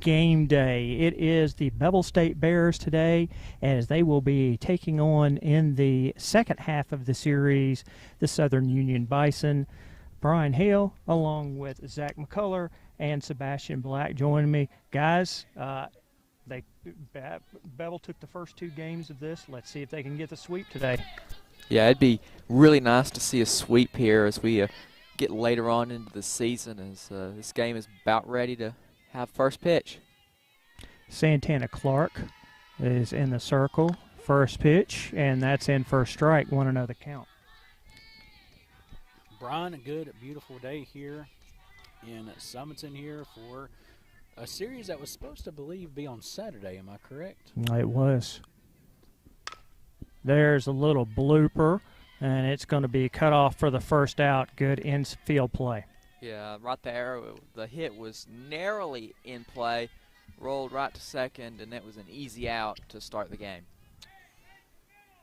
Game day. It is the Bevill State Bears today, as they will be taking on in the second half of the series the Southern Union Bison. Brian Hale, along with Zach McCullough and Sebastian Black, joining me. Guys, Bevill took the first two games of this. Let's see if they can get the sweep today. Yeah, it'd be really nice to see a sweep here as we get later on into the season, as this game is about ready to have first pitch. Santana Clark is in the circle. First pitch, and that's in for a strike. 1-0 the count. Brian, a good, beautiful day here in Sumiton here for a series that was supposed to be on Saturday. Am I correct? It was. There's a little blooper, and it's going to be cut off for the first out. Good infield play. Yeah, right there, the hit was narrowly in play, rolled right to second, and it was an easy out to start the game.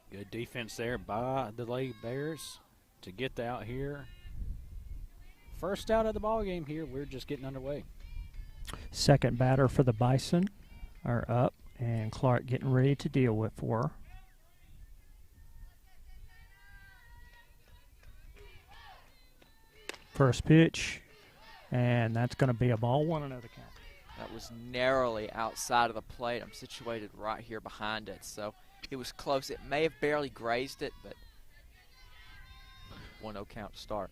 Good defense there by the Lady Bears to get the out here. First out of the ball game here. We're just getting underway. Second batter for the Bison are up, and Clark getting ready to deal with for her. First pitch, and that's going to be a ball. 1-0 the count. That was narrowly outside of the plate. I'm situated right here behind it, so it was close. It may have barely grazed it, but 1-0 count to start.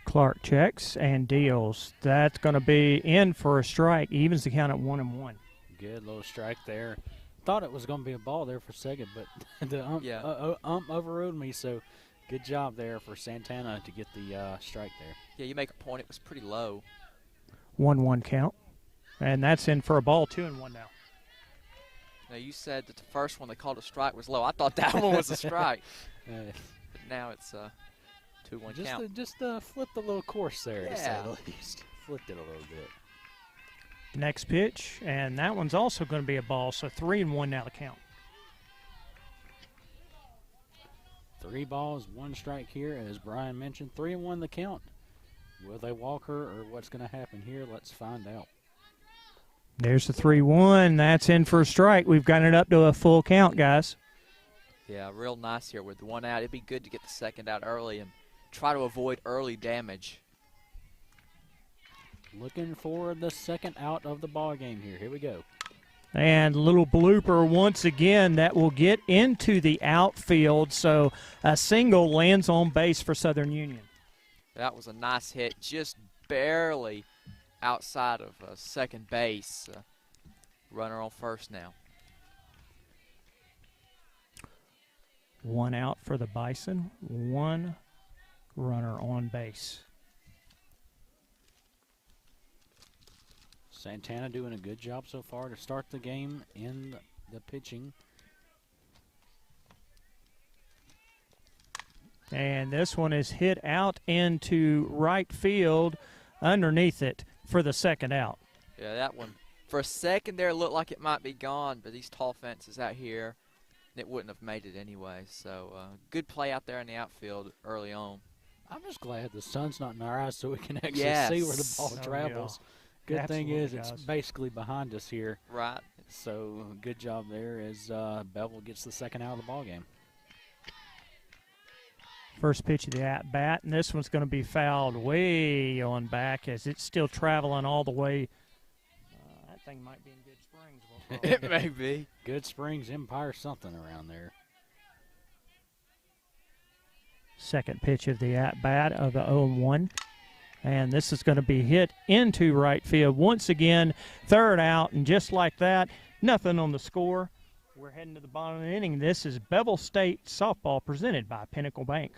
Clark checks and deals. That's going to be in for a strike. Evens the count at 1-1. Good little strike there. Thought it was going to be a ball there for a second, but the ump overruled me, so good job there for Santana to get the strike there. Yeah, you make a point. It was pretty low. 1-1 count. And that's in for a ball. 2-1 now. Now, you said that the first one they called a strike was low. I thought that one was a strike. But now it's 2-1 count. Just flipped the little course there, to say the least. Flipped it a little bit. Next pitch, and that one's also going to be a ball, so 3-1 now the count. 3 balls, 1 strike here, as Brian mentioned. 3-1 the count. Will they walk her, or what's going to happen here? Let's find out. There's the 3-1. That's in for a strike. We've got it up to a full count, guys. Yeah, real nice here with 1 out. It'd be good to get the second out early and try to avoid early damage. Looking for the second out of the ball game here. Here we go. And little blooper once again that will get into the outfield. So a single lands on base for Southern Union. That was a nice hit, just barely outside of second base. Runner on first now. 1 out for the Bison, 1 runner on base. Santana doing a good job so far to start the game in the pitching. And this one is hit out into right field underneath it for the second out. Yeah, that one, for a second there, looked like it might be gone, but these tall fences out here, it wouldn't have made it anyway. So good play out there in the outfield early on. I'm just glad the sun's not in our eyes so we can actually see where the ball travels. Yeah. Good Absolutely, thing is guys. it's basically behind us here. Right. So good job there as Bevill gets the second out of the ball game. First pitch of the at-bat, and this one's going to be fouled way on back as it's still traveling all the way. That thing might be in Good Springs. We'll call it. It may be. Good Springs, Empire, something around there. Second pitch of the at-bat of the 0-1. And this is going to be hit into right field. Once again, third out, and just like that, nothing on the score. We're heading to the bottom of the inning. This is Bevill State Softball presented by Pinnacle Bank.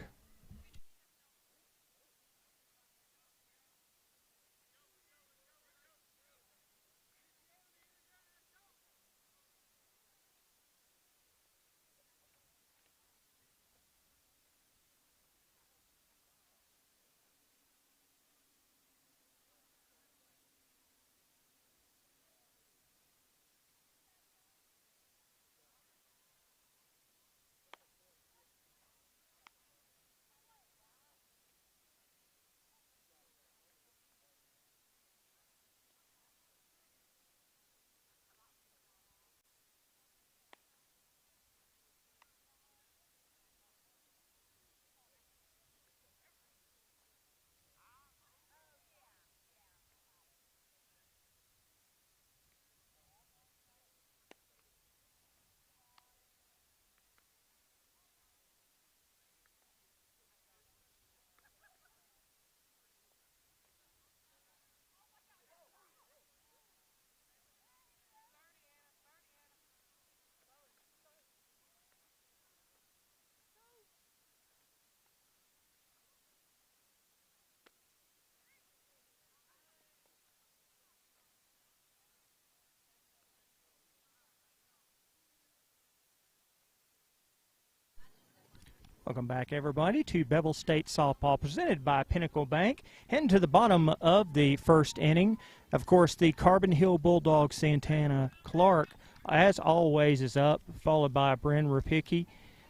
Welcome back, everybody, to Bevill State Softball presented by Pinnacle Bank. Heading to the bottom of the first inning. Of course, the Carbon Hill Bulldogs Santana Clark, as always, is up, followed by Bryn Rapicki.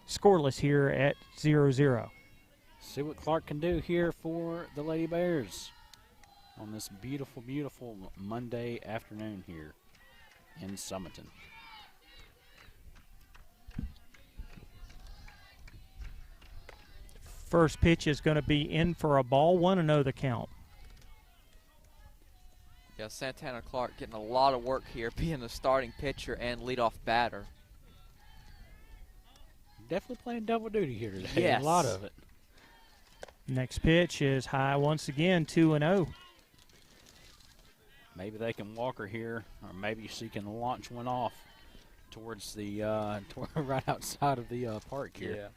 Scoreless here at 0-0. See what Clark can do here for the Lady Bears on this beautiful, beautiful Monday afternoon here in Sumiton. First pitch is going to be in for a ball, 1-0 the count. Yeah, Santana Clark getting a lot of work here, being the starting pitcher and leadoff batter. Definitely playing double duty here today. Yes. A lot of it. Next pitch is high once again, 2-0. Maybe they can walk her here, or maybe she can launch one off towards the right outside of the park here. Yeah.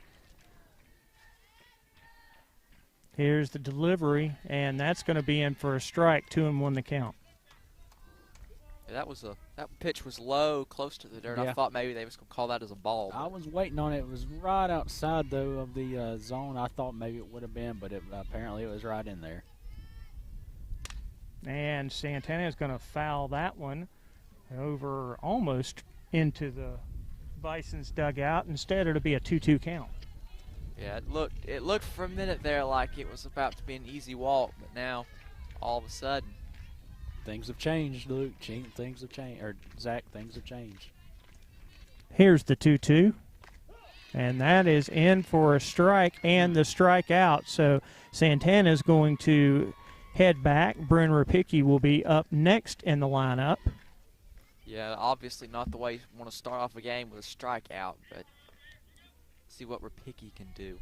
Here's the delivery, and that's going to be in for a strike, 2-1 the count. Yeah, that pitch was low, close to the dirt. Yeah. I thought maybe they was going to call that as a ball. I was waiting on it. It was right outside, though, of the zone. I thought maybe it would have been, but apparently it was right in there. And Santana is going to foul that one over almost into the Bison's dugout. Instead, it'll be a 2-2 count. Yeah, it looked for a minute there like it was about to be an easy walk, but now, all of a sudden, things have changed, Luke. Things have changed, or Zach. Things have changed. Here's the 2-2, and that is in for a strike and the strikeout. So Santana is going to head back. Bryn Rapicki will be up next in the lineup. yeah, obviously not the way you want to start off a game with a strikeout, but see what Rapicki can do.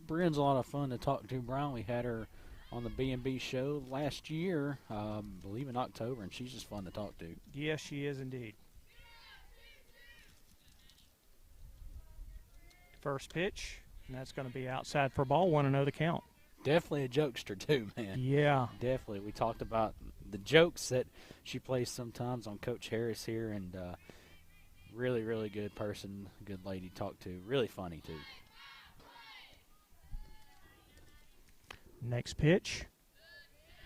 Bryn's a lot of fun to talk to, Brian. We had her on the B&B show last year, I believe in October, and she's just fun to talk to. Yes, she is indeed. First pitch, and that's going to be outside for ball, 1-0 the count. Definitely a jokester, too, man. Yeah. Definitely. We talked about the jokes that she plays sometimes on Coach Harris here, and really, really good person, good lady to talk to. Really funny, too. Next pitch,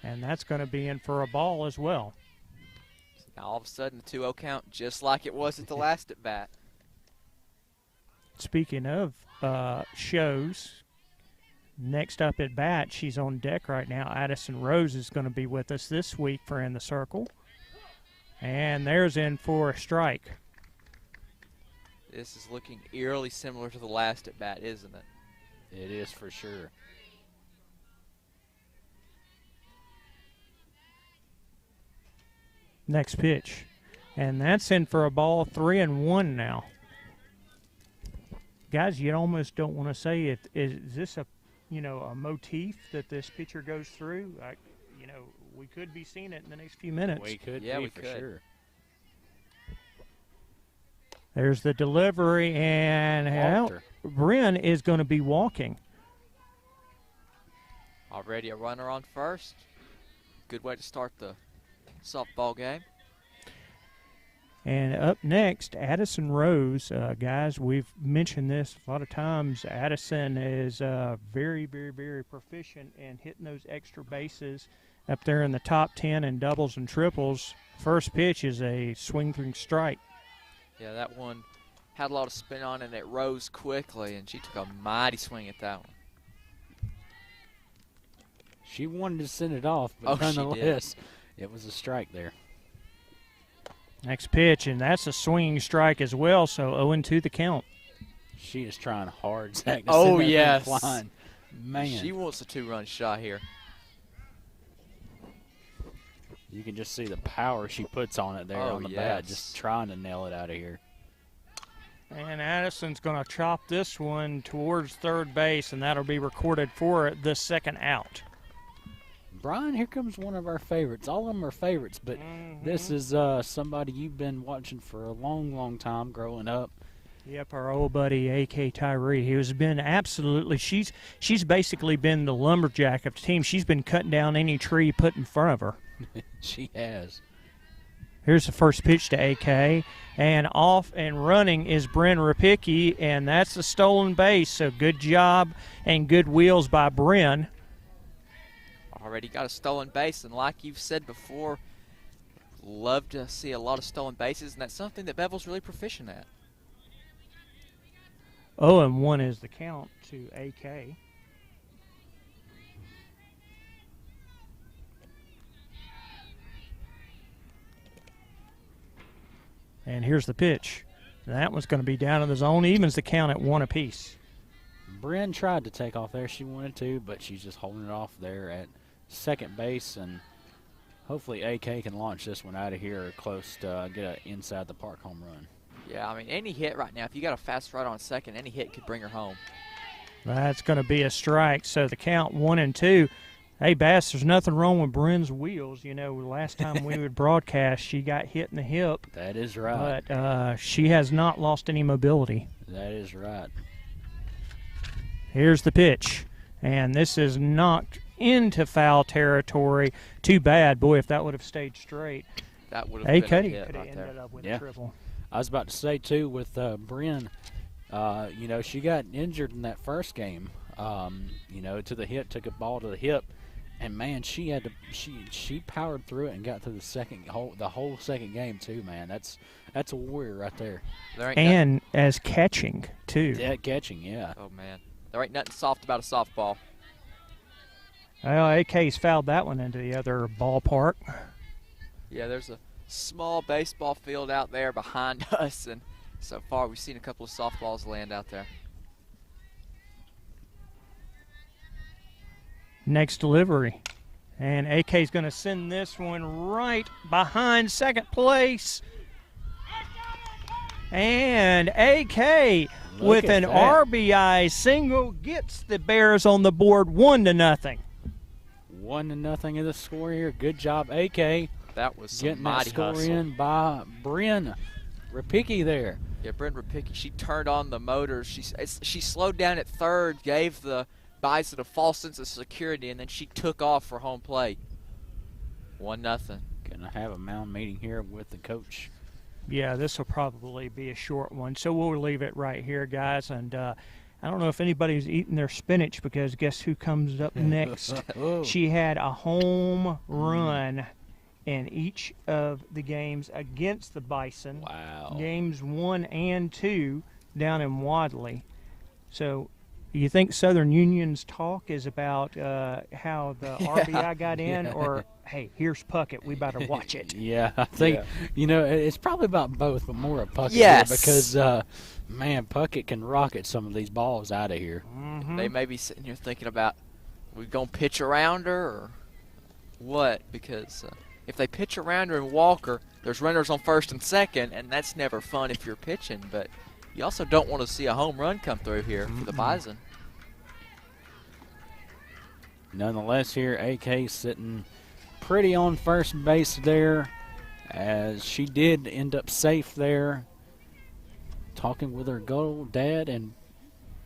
and that's going to be in for a ball as well. Now all of a sudden, the 2-0 count, just like it was at the last at bat. Speaking of shows, next up at bat, she's on deck right now. Addison Rose is going to be with us this week for In the Circle. And there's in for a strike. This is looking eerily similar to the last at bat, isn't it? It is for sure. Next pitch, and that's in for a ball, 3-1 now. Guys, you almost don't want to say it. Is this a motif that this pitcher goes through? We could be seeing it in the next few minutes. We could, yeah, be we for could. sure. There's the delivery, and Bryn is going to be walking. Already a runner on first. Good way to start the softball game. And up next, Addison Rose. Guys, we've mentioned this a lot of times. Addison is very, very, very proficient in hitting those extra bases up there in the top 10 in doubles and triples. First pitch is a swing through strike. Yeah, that one had a lot of spin on it, and it rose quickly, and she took a mighty swing at that one. She wanted to send it off, but nonetheless, it was a strike there. Next pitch, and that's a swinging strike as well, so 0-2 the count. She is trying hard, Zach, to Oh, send that thing yes. flying. Man. She wants a 2-run shot here. You can just see the power she puts on it there on the bat, just trying to nail it out of here. And Addison's going to chop this one towards third base, and that'll be recorded for the second out. Brian, here comes one of our favorites. All of them are favorites, but this is somebody you've been watching for a long, long time growing up. Yep, our old buddy A.K. Tyree. He has been absolutely, she's basically been the lumberjack of the team. She's been cutting down any tree put in front of her. She has. Here's the first pitch to AK, and off and running is Bryn Rapicki, and that's a stolen base, so good job and good wheels by Bryn. Already got a stolen base, and like you've said before, love to see a lot of stolen bases, and that's something that Bevill's really proficient at. 0-1 is the count to AK. And here's the pitch. That one's going to be down in the zone. Evens the count at 1 apiece. Bryn tried to take off there. She wanted to, but she's just holding it off there at second base, and hopefully AK can launch this one out of here close to get an inside the park home run. Yeah, I mean, any hit right now, if you got a fast right on second, any hit could bring her home. That's going to be a strike, so the count 1-2. Hey, Bass, there's nothing wrong with Bryn's wheels. You know, last time we would broadcast, she got hit in the hip. That is right. But she has not lost any mobility. That is right. Here's the pitch, and this is knocked into foul territory. Too bad. Boy, if that would have stayed straight, that would have been a hit could have right ended there. up with a triple. I was about to say, too, with Bryn, you know, she got injured in that first game, you know, to the hip, took a ball to the hip. And man, she had to. She powered through it and got through the whole second game too. Man, that's a warrior right there. And as catching too. Yeah, catching. Yeah. Oh man, there ain't nothing soft about a softball. Well, AK's fouled that one into the other ballpark. Yeah, there's a small baseball field out there behind us, and so far we've seen a couple of softballs land out there. Next delivery, and AK's going to send this one right behind second place, and AK with an RBI single gets the Bears on the board 1-0. 1-0 is the score here. Good job, AK. That was some getting mighty that score hustle. in by Bryn Rapicki there. Yeah, Bryn Rapicki, she turned on the motor. She slowed down at third, gave the Bison a false sense of security, and then she took off for home plate. 1-0. Gonna have a mound meeting here with the coach. Yeah, this will probably be a short one, so we'll leave it right here, guys. And I don't know if anybody's eating their spinach, because guess who comes up next? She had a home run in each of the games against the Bison. Wow. Games 1 and 2 down in Wadley. So you think Southern Union's talk is about how the RBI got in, or, hey, here's Puckett, we better watch it? Yeah, I think, you know, it's probably about both, but more of Puckett. Yes. Here because, man, Puckett can rocket some of these balls out of here. Mm-hmm. They may be sitting here thinking about, we going to pitch around her or what? Because if they pitch around her and walk her, there's runners on first and second, and that's never fun if you're pitching, but you also don't want to see a home run come through here for the Bison. Nonetheless, here, AK sitting pretty on first base there, as she did end up safe there, talking with her good old dad and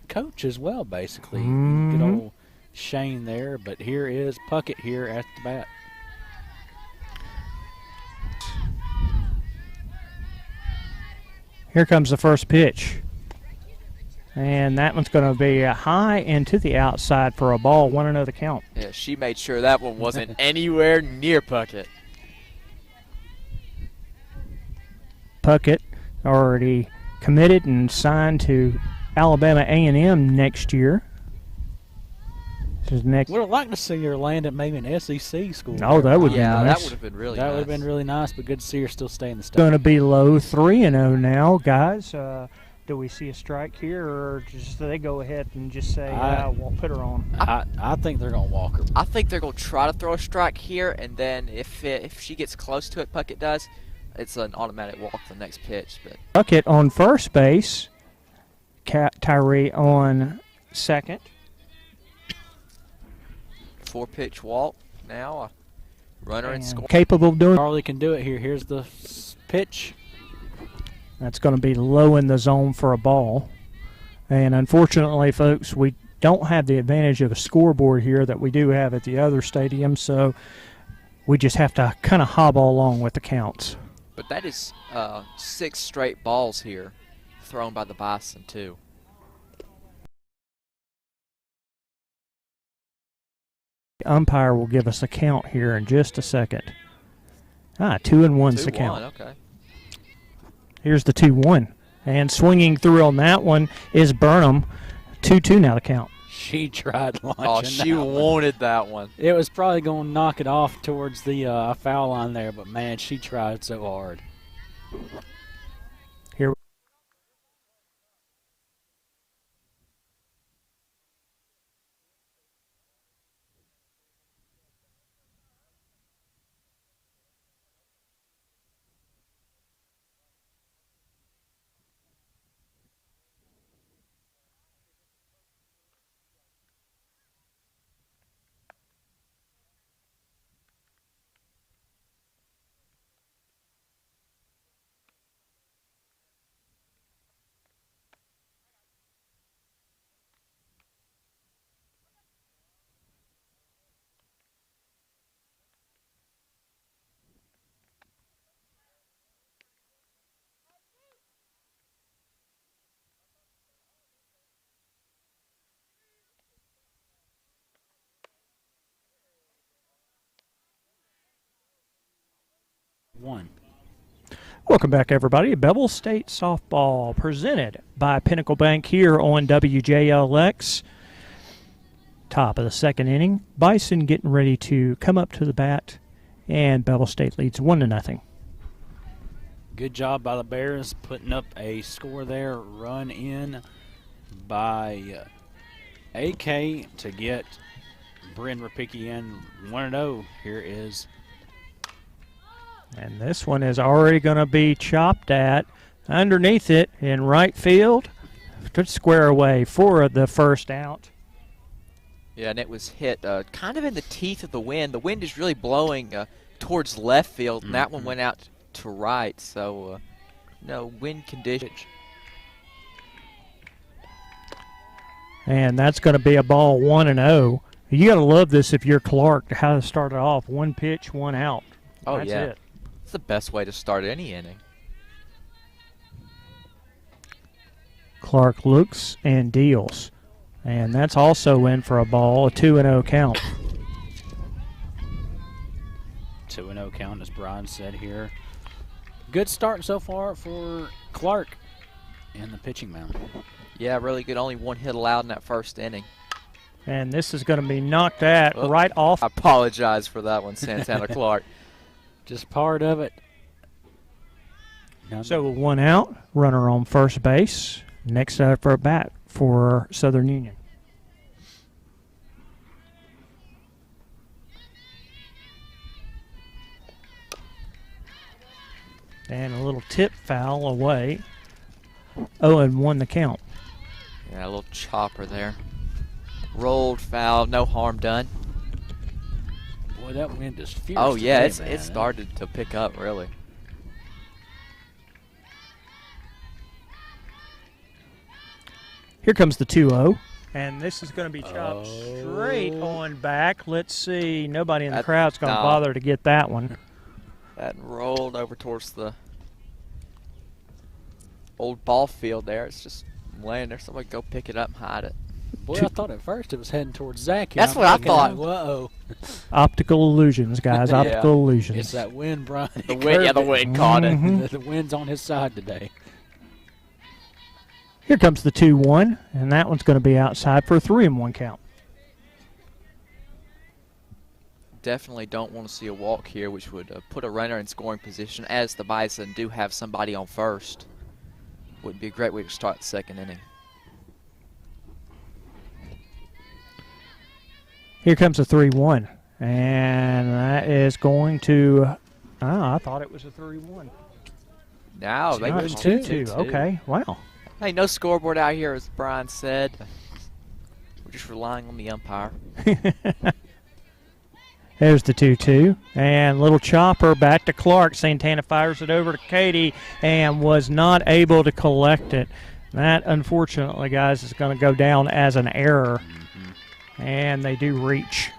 coach as well, basically. Good old Shane there, but here is Puckett here at the bat. Here comes the first pitch. And that one's going to be high and to the outside for a ball, 1-0 count. Yeah, she made sure that one wasn't anywhere near Puckett. Puckett already committed and signed to Alabama A&M next year. Would have liked to see her land at maybe an SEC school. Oh, that would be nice. That would have been really nice. That would have been really nice, but good to see her still stay in the state. Going to be low, 3-0 now, guys. Do we see a strike here, or just do they go ahead and just say, we'll put her on? I think they're going to walk her. I think they're going to try to throw a strike here, and then if she gets close to it, Puckett does, it's an automatic walk the next pitch. But Puckett on first base, Tyree on second. 4-pitch walk now. Runner and score. Capable of doing. Charlie can do it here. Here's the pitch. That's going to be low in the zone for a ball. And unfortunately, folks, we don't have the advantage of a scoreboard here that we do have at the other stadium, so we just have to kind of hobble along with the counts. But that is 6 straight balls here thrown by the Bison, too. The umpire will give us a count here in just a second. 2-1's the count. Okay. Here's the 2-1. And swinging through on that one is Burnham. 2-2 now the count. She tried launching. Oh, she that one. wanted that one. It was probably going to knock it off towards the foul line there, but man, she tried so hard. Here. One. Welcome back, everybody. Bevill State Softball presented by Pinnacle Bank here on WJLX. Top of the second inning. Bison getting ready to come up to the bat, and Bevill State leads 1-0. Good job by the Bears putting up a score there. Run in by AK to get Bryn Rapicki in 1-0. Here is. And this one is already going to be chopped at underneath it in right field to square away for the first out. Yeah, and it was hit kind of in the teeth of the wind. The wind is really blowing towards left field, and that one went out to right. So, no wind conditions. And that's going to be a ball 1-0. You got to love this if you're Clark, how to start it off. 1 pitch, 1 out. Oh, That's yeah. it. It's the best way to start any inning. Clark looks and deals. And that's also in for a ball, a 2-0 count. 2-0 count, as Brian said here. Good start so far for Clark in the pitching mound. Yeah, really good. Only 1 hit allowed in that first inning. And this is going to be knocked at right off. I apologize for that one, Santana Clark. Just part of it. So 1 out, runner on first base. Next up for a bat for Southern Union. And a little tip foul away. 0-1 the count. Yeah, a little chopper there. Rolled foul, no harm done. Boy, that wind is fierce. Oh, yeah, today, it started to pick up, really. Here comes the 2-0. And this is going to be chopped straight on back. Let's see. Nobody in the crowd's going to bother to get that one. That rolled over towards the old ball field there. It's just laying there. Somebody go pick it up and hide it. Boy, I thought at first it was heading towards Zach. That's what I thought. Whoa. Optical illusions, guys. Yeah. Optical illusions. It's that wind, Brian. The wind, yeah, the wind caught it. The wind's on his side today. Here comes the 2-1, and that one's going to be outside for a 3-1 count. Definitely don't want to see a walk here, which would put a runner in scoring position, as the Bison do have somebody on first. Would be a great way to start the second inning. Here comes a 3-1, and that is going to. I thought it was a 3-1. Now they It's 2-2. Okay, wow. Hey, no scoreboard out here, as Brian said. We're just relying on the umpire. There's the 2-2. And little chopper back to Clark. Santana fires it over to Katie and was not able to collect it. That, unfortunately, guys, is going to go down as an error. And they do reach.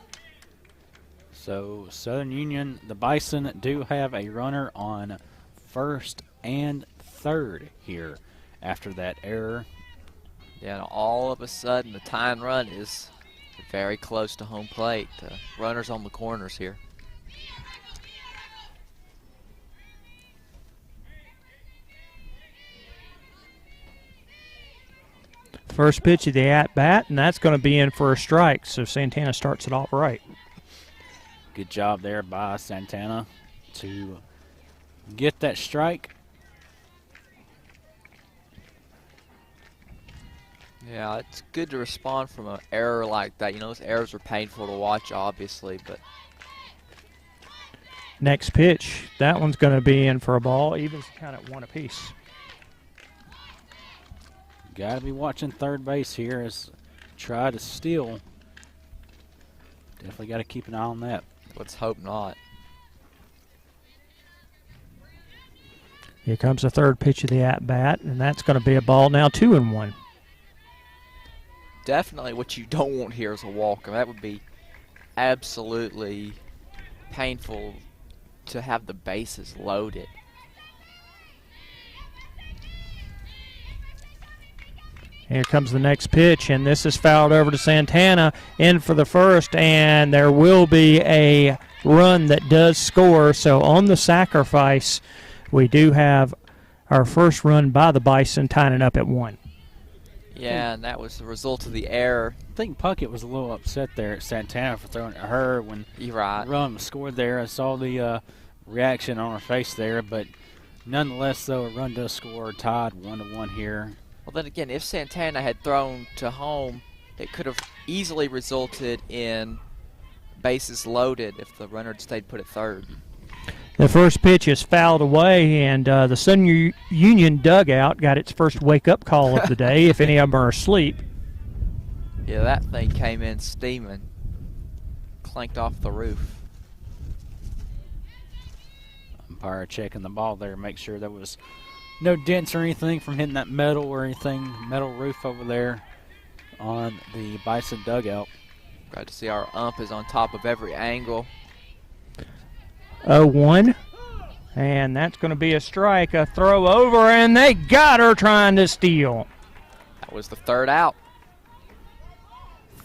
So Southern Union, the Bison do have a runner on first and third here after that error. Yeah, and all of a sudden the tying run is very close to home plate. Runners on the corners here. First pitch of the at-bat, and that's going to be in for a strike, so Santana starts it off right. Good job there by Santana to get that strike. Yeah, it's good to respond from an error like that. You know, those errors are painful to watch, obviously, but Next pitch, that one's going to be in for a ball. Evens count at 1 apiece. Got to be watching third base here as try to steal. Definitely got to keep an eye on that. let's hope not. Here comes the third pitch of the at-bat, and that's going to be a ball now, 2-1. Definitely what you don't want here is a walk. I mean, that would be absolutely painful to have the bases loaded. Here comes the next pitch, and this is fouled over to Santana, in for the first, and there will be a run that does score. So on the sacrifice, we do have our first run by the Bison, tying it up at 1. Yeah, and that was the result of the error. I think Puckett was a little upset there at Santana for throwing it at her when You're right. the run was scored there. I saw the reaction on her face there, but nonetheless, though, a run does score, tied 1-1 here. Well, then again, if Santana had thrown to home, it could have easily resulted in bases loaded if the runner had stayed put at third. The first pitch is fouled away, and the Southern Union dugout got its first wake-up call of the day, if any of them are asleep. Yeah, that thing came in steaming, clanked off the roof. Umpire checking the ball there, make sure there was no dents or anything from hitting that metal or anything, metal roof over there on the Bison dugout. Glad to see our ump is on top of every angle. 0-1, and that's going to be a strike, a throw over, and they got her trying to steal. That was the third out.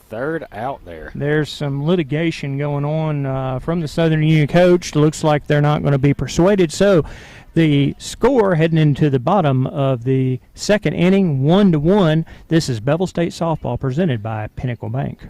Third out there. There's some litigation going on from the Southern Union coach. Looks like they're not going to be persuaded. So the score heading into the bottom of the second inning, 1-1. This is Bevill State Softball presented by Pinnacle Bank.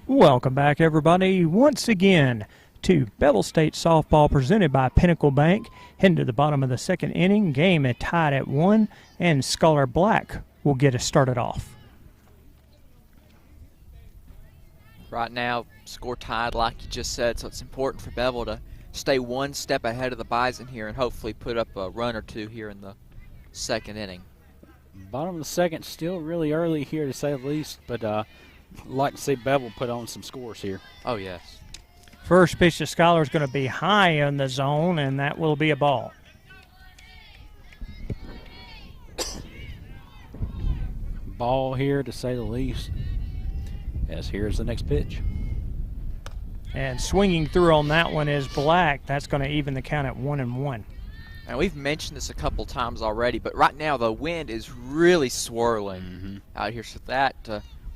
Welcome back, everybody, once again to Bevill State Softball presented by Pinnacle Bank. Heading to the bottom of the second inning, game is tied at 1, and Scholar Black will get us started off. Right now, score tied like you just said, so it's important for Bevill to stay one step ahead of the Bison here and hopefully put up a run or two here in the second inning. Bottom of the second, still really early here to say the least, but like to see Bevill put on some scores here. Oh, yes. First pitch to Scholar is going to be high in the zone, and that will be a ball. Ball here to say the least, as here's the next pitch. And swinging through on that one is Black. That's going to even the count at 1-1. And we've mentioned this a couple times already, but right now the wind is really swirling out here, so that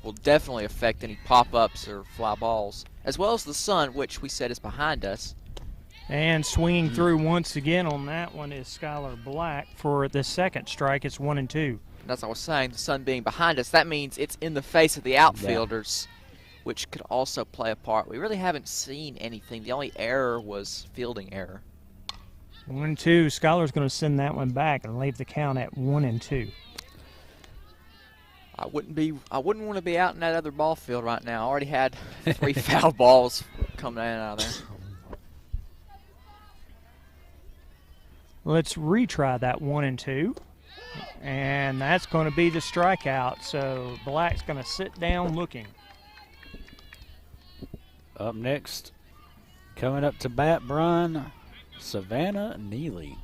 will definitely affect any pop-ups or fly balls, as well as the sun, which we said is behind us. And swinging through once again on that one is Skylar Black for the second strike. It's 1-2. And as I was saying, the sun being behind us, that means it's in the face of the outfielders, which could also play a part. We really haven't seen anything. The only error was fielding error. 1-2. Skylar's going to send that one back and leave the count at 1-2. I wouldn't want to be out in that other ball field right now. I already had 3 foul balls coming in out of there. Let's retry that 1-2. And that's going to be the strikeout. So Black's going to sit down looking. Up next, coming up to bat, Brian, Savannah Neely.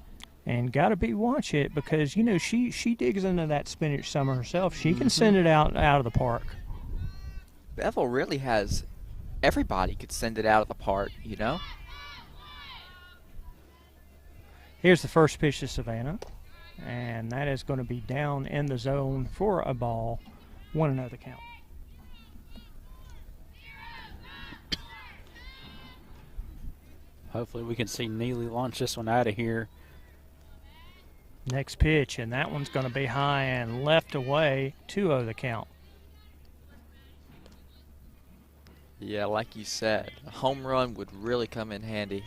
And got to be watch it because, you know, she digs into that spinach summer herself. She can send it out of the park. Bevill really has everybody could send it out of the park, you know? Here's the first pitch to Savannah. And that is going to be down in the zone for a ball. 1-0 the count. Hopefully we can see Neely launch this one out of here. Next pitch, and that one's going to be high and left away. 2-0 the count. Yeah, like you said, a home run would really come in handy.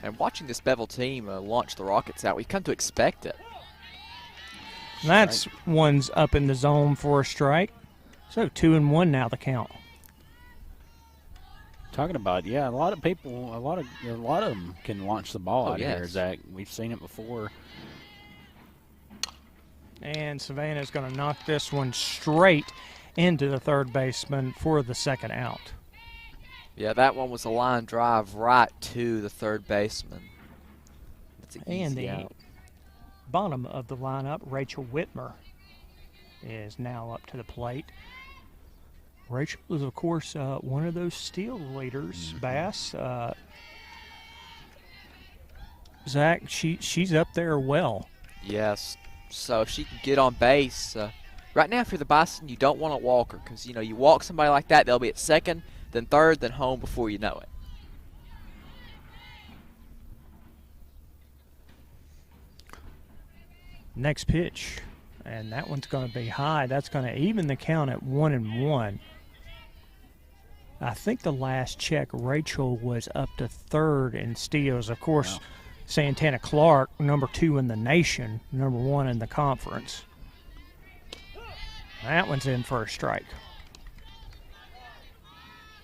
And watching this Bevill team launch the Rockets out, we've come to expect it. And that's one's up in the zone for a strike. So 2-1 now the count. Talking about, a lot of people, a lot of them can launch the ball out of here, Zach. We've seen it before. And Savannah's going to knock this one straight into the third baseman for the second out. Yeah, that one was a line drive right to the third baseman. That's an easy out. Bottom of the lineup, Rachel Whitmer, is now up to the plate. Rachel is, of course, one of those steal leaders, Bass. Zach, she's up there well. Yes, so if she can get on base. Right now, if you're the Bison, you don't want to walk her because, you know, you walk somebody like that, they'll be at second, then third, then home before you know it. Next pitch, and that one's going to be high. That's going to even the count at 1-1. I think the last check, Rachel was up to third in steals. Of course, wow. Santana Clark, number 2 in the nation, number 1 in the conference. That one's in for a strike.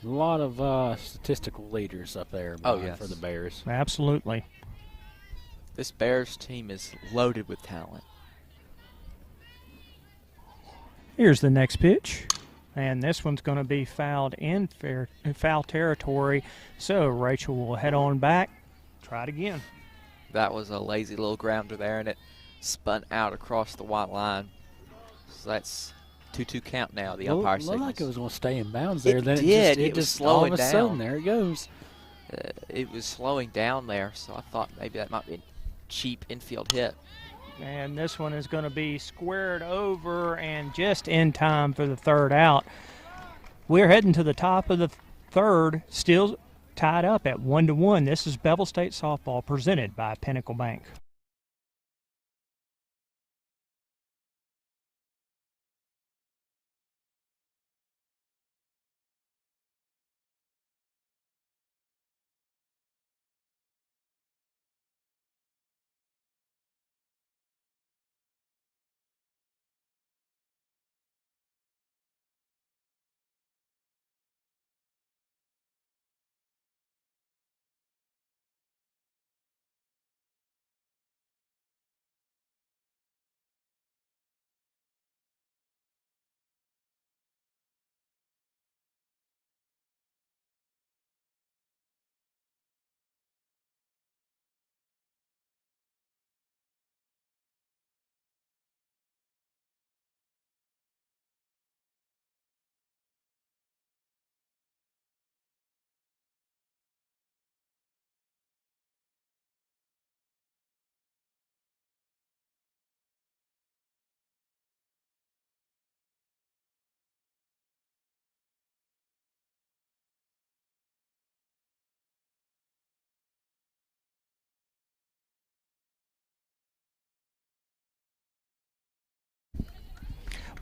A lot of statistical leaders up there for the Bears. Absolutely. This Bears team is loaded with talent. Here's the next pitch. And this one's going to be fouled in foul territory. So Rachel will head on back. Try it again. That was a lazy little grounder there, and it spun out across the white line. So that's 2-2 count now. The umpire signals. Looked like it was going to stay in bounds there. It did. It was just slowing all of a down. sudden, there it goes. It was slowing down there, so I thought maybe that might be a cheap infield hit. And this one is going to be squared over and just in time for the third out. We're heading to the top of the third, still tied up at 1-1. This is Bevill State Softball presented by Pinnacle Bank.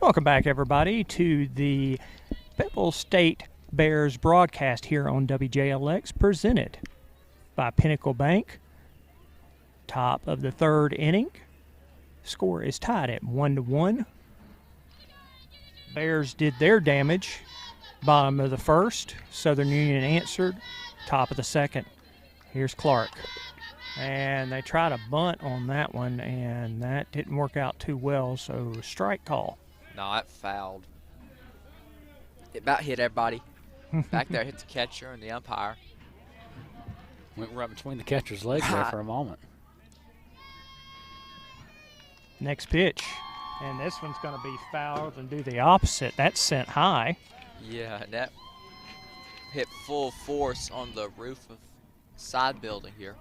Welcome back, everybody, to the Bevill State Bears broadcast here on WJLX, presented by Pinnacle Bank. Top of the third inning. Score is tied at 1-1. Bears did their damage. Bottom of the first. Southern Union answered. Top of the second. Here's Clark. And they tried a bunt on that one, and that didn't work out too well, so strike call. No, it fouled. It about hit everybody. Back there, hit the catcher and the umpire. Went right between the catcher's legs there for a moment. Next pitch. And this one's going to be fouled and do the opposite. That's sent high. Yeah, that hit full force on the roof of side building here.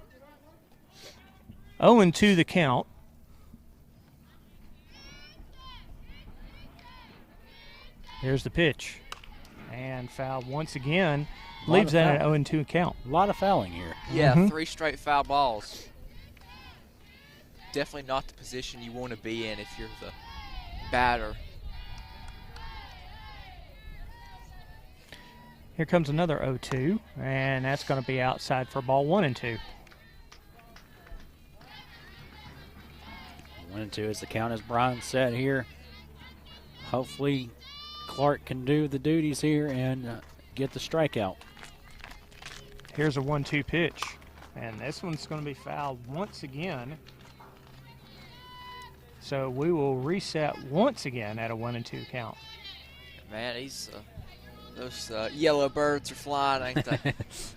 0-2 the count. Here's the pitch. And foul once again. Leaves that at 0-2 count. A lot of fouling here. Yeah, 3 straight foul balls. Definitely not the position you want to be in if you're the batter. Here comes another 0-2, and that's going to be outside for ball 1-2. 1-2 as the count, as Brian said here. Hopefully Clark can do the duties here and get the strikeout. Here's a 1-2 pitch, and this one's going to be fouled once again. So we will reset once again at a 1-2 count. Man, those yellow birds are flying, ain't they?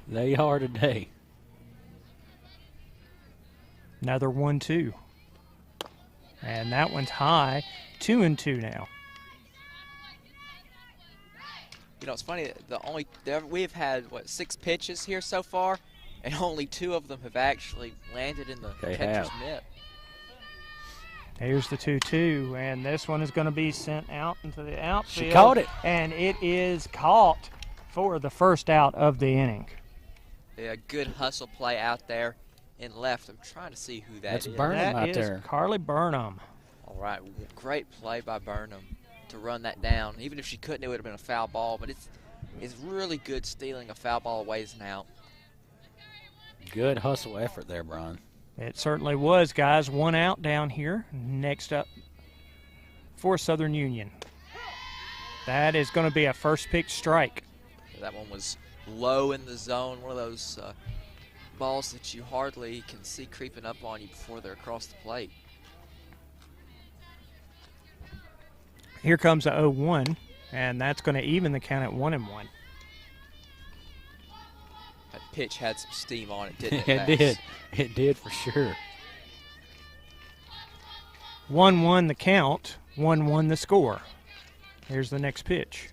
They are today. Another 1-2. And that one's high, 2-2 now. You know, it's funny. We've had 6 pitches here so far, and only 2 of them have actually landed in the catcher's mitt. Here's the 2-2, and this one is going to be sent out into the outfield. She caught it. And it is caught for the first out of the inning. Yeah, good hustle play out there in left. I'm trying to see who that is. That's Burnham out there. That is Carly Burnham. All right, great play by Burnham to run that down. Even if she couldn't, it would have been a foul ball, but it's really good stealing a foul ball away as an out. Good hustle effort there, Brian. It certainly was, guys. 1 out down here. Next up for Southern Union. That is going to be a first pitch strike. That one was low in the zone, one of those balls that you hardly can see creeping up on you before they're across the plate. Here comes a 0-1, and that's going to even the count at 1-1. That pitch had some steam on it, didn't it? It did. It did for sure. 1-1 the count, 1-1 the score. Here's the next pitch.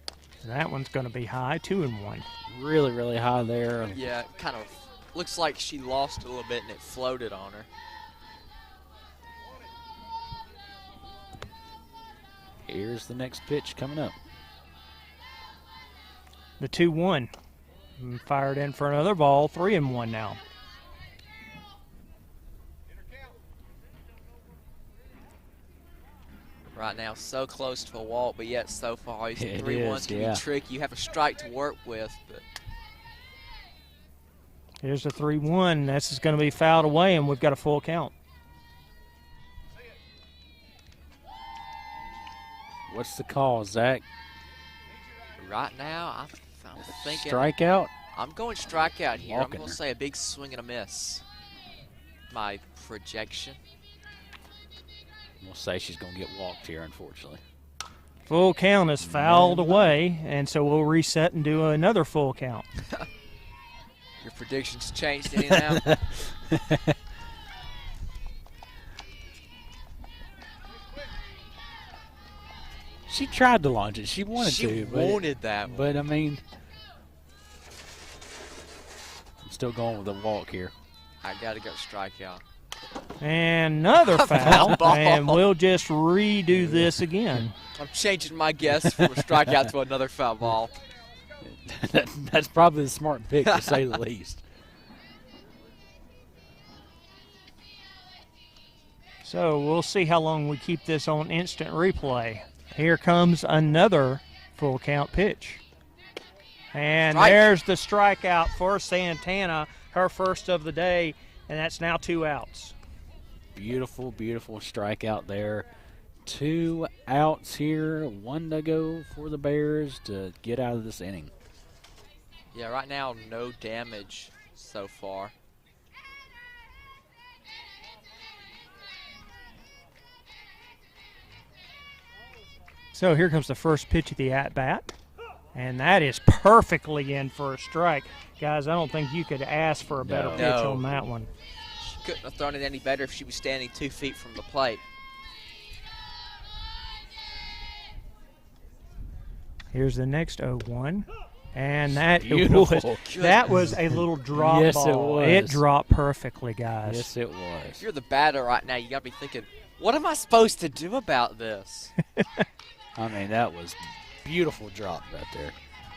That one's going to be high, 2-1. Really, really high there. Yeah, it kind of looks like she lost a little bit and it floated on her. Here's the next pitch coming up. The 2-1. Fired in for another ball, 3-1 now. Right now, so close to a walk, but yet so far. These It 3-1s is, can yeah. be tricky. You have a strike to work with, but Here's the 3-1. This is going to be fouled away, and we've got a full count. What's the call, Zach? right now, I'm thinking. Strikeout? I'm going strikeout here. Walking I'm going to her. say a big swing and a miss. My projection. We'll say she's going to get walked here, unfortunately. Full count is fouled away, and so we'll reset and do another full count. Your predictions changed any now? She tried to launch it. She wanted She to. wanted that one. But, I mean, I'm still going with the walk here. I got to go strikeout. And another foul, ball. and we'll just redo this again. I'm changing my guess from a strikeout to another foul ball. That's probably the smart pick, to say the least. So we'll see how long we keep this on instant replay. Here comes another full count pitch. And Strike. there's the strikeout for Santana, her first of the day, and that's now 2 outs. Beautiful, beautiful strikeout there. 2 outs here, 1 to go for the Bears to get out of this inning. Yeah, right now, no damage so far. So here comes the first pitch of the at-bat, and that is perfectly in for a strike. Guys, I don't think you could ask for a better No. pitch No. on that one. She couldn't have thrown it any better if she was standing 2 feet from the plate. Here's the next 0-1. And that Beautiful. was a little drop Yes, it ball. was. It dropped perfectly, guys. Yes, it If was. you're the batter right now, you got to be thinking, what am I supposed to do about this? I mean, that was beautiful drop right there.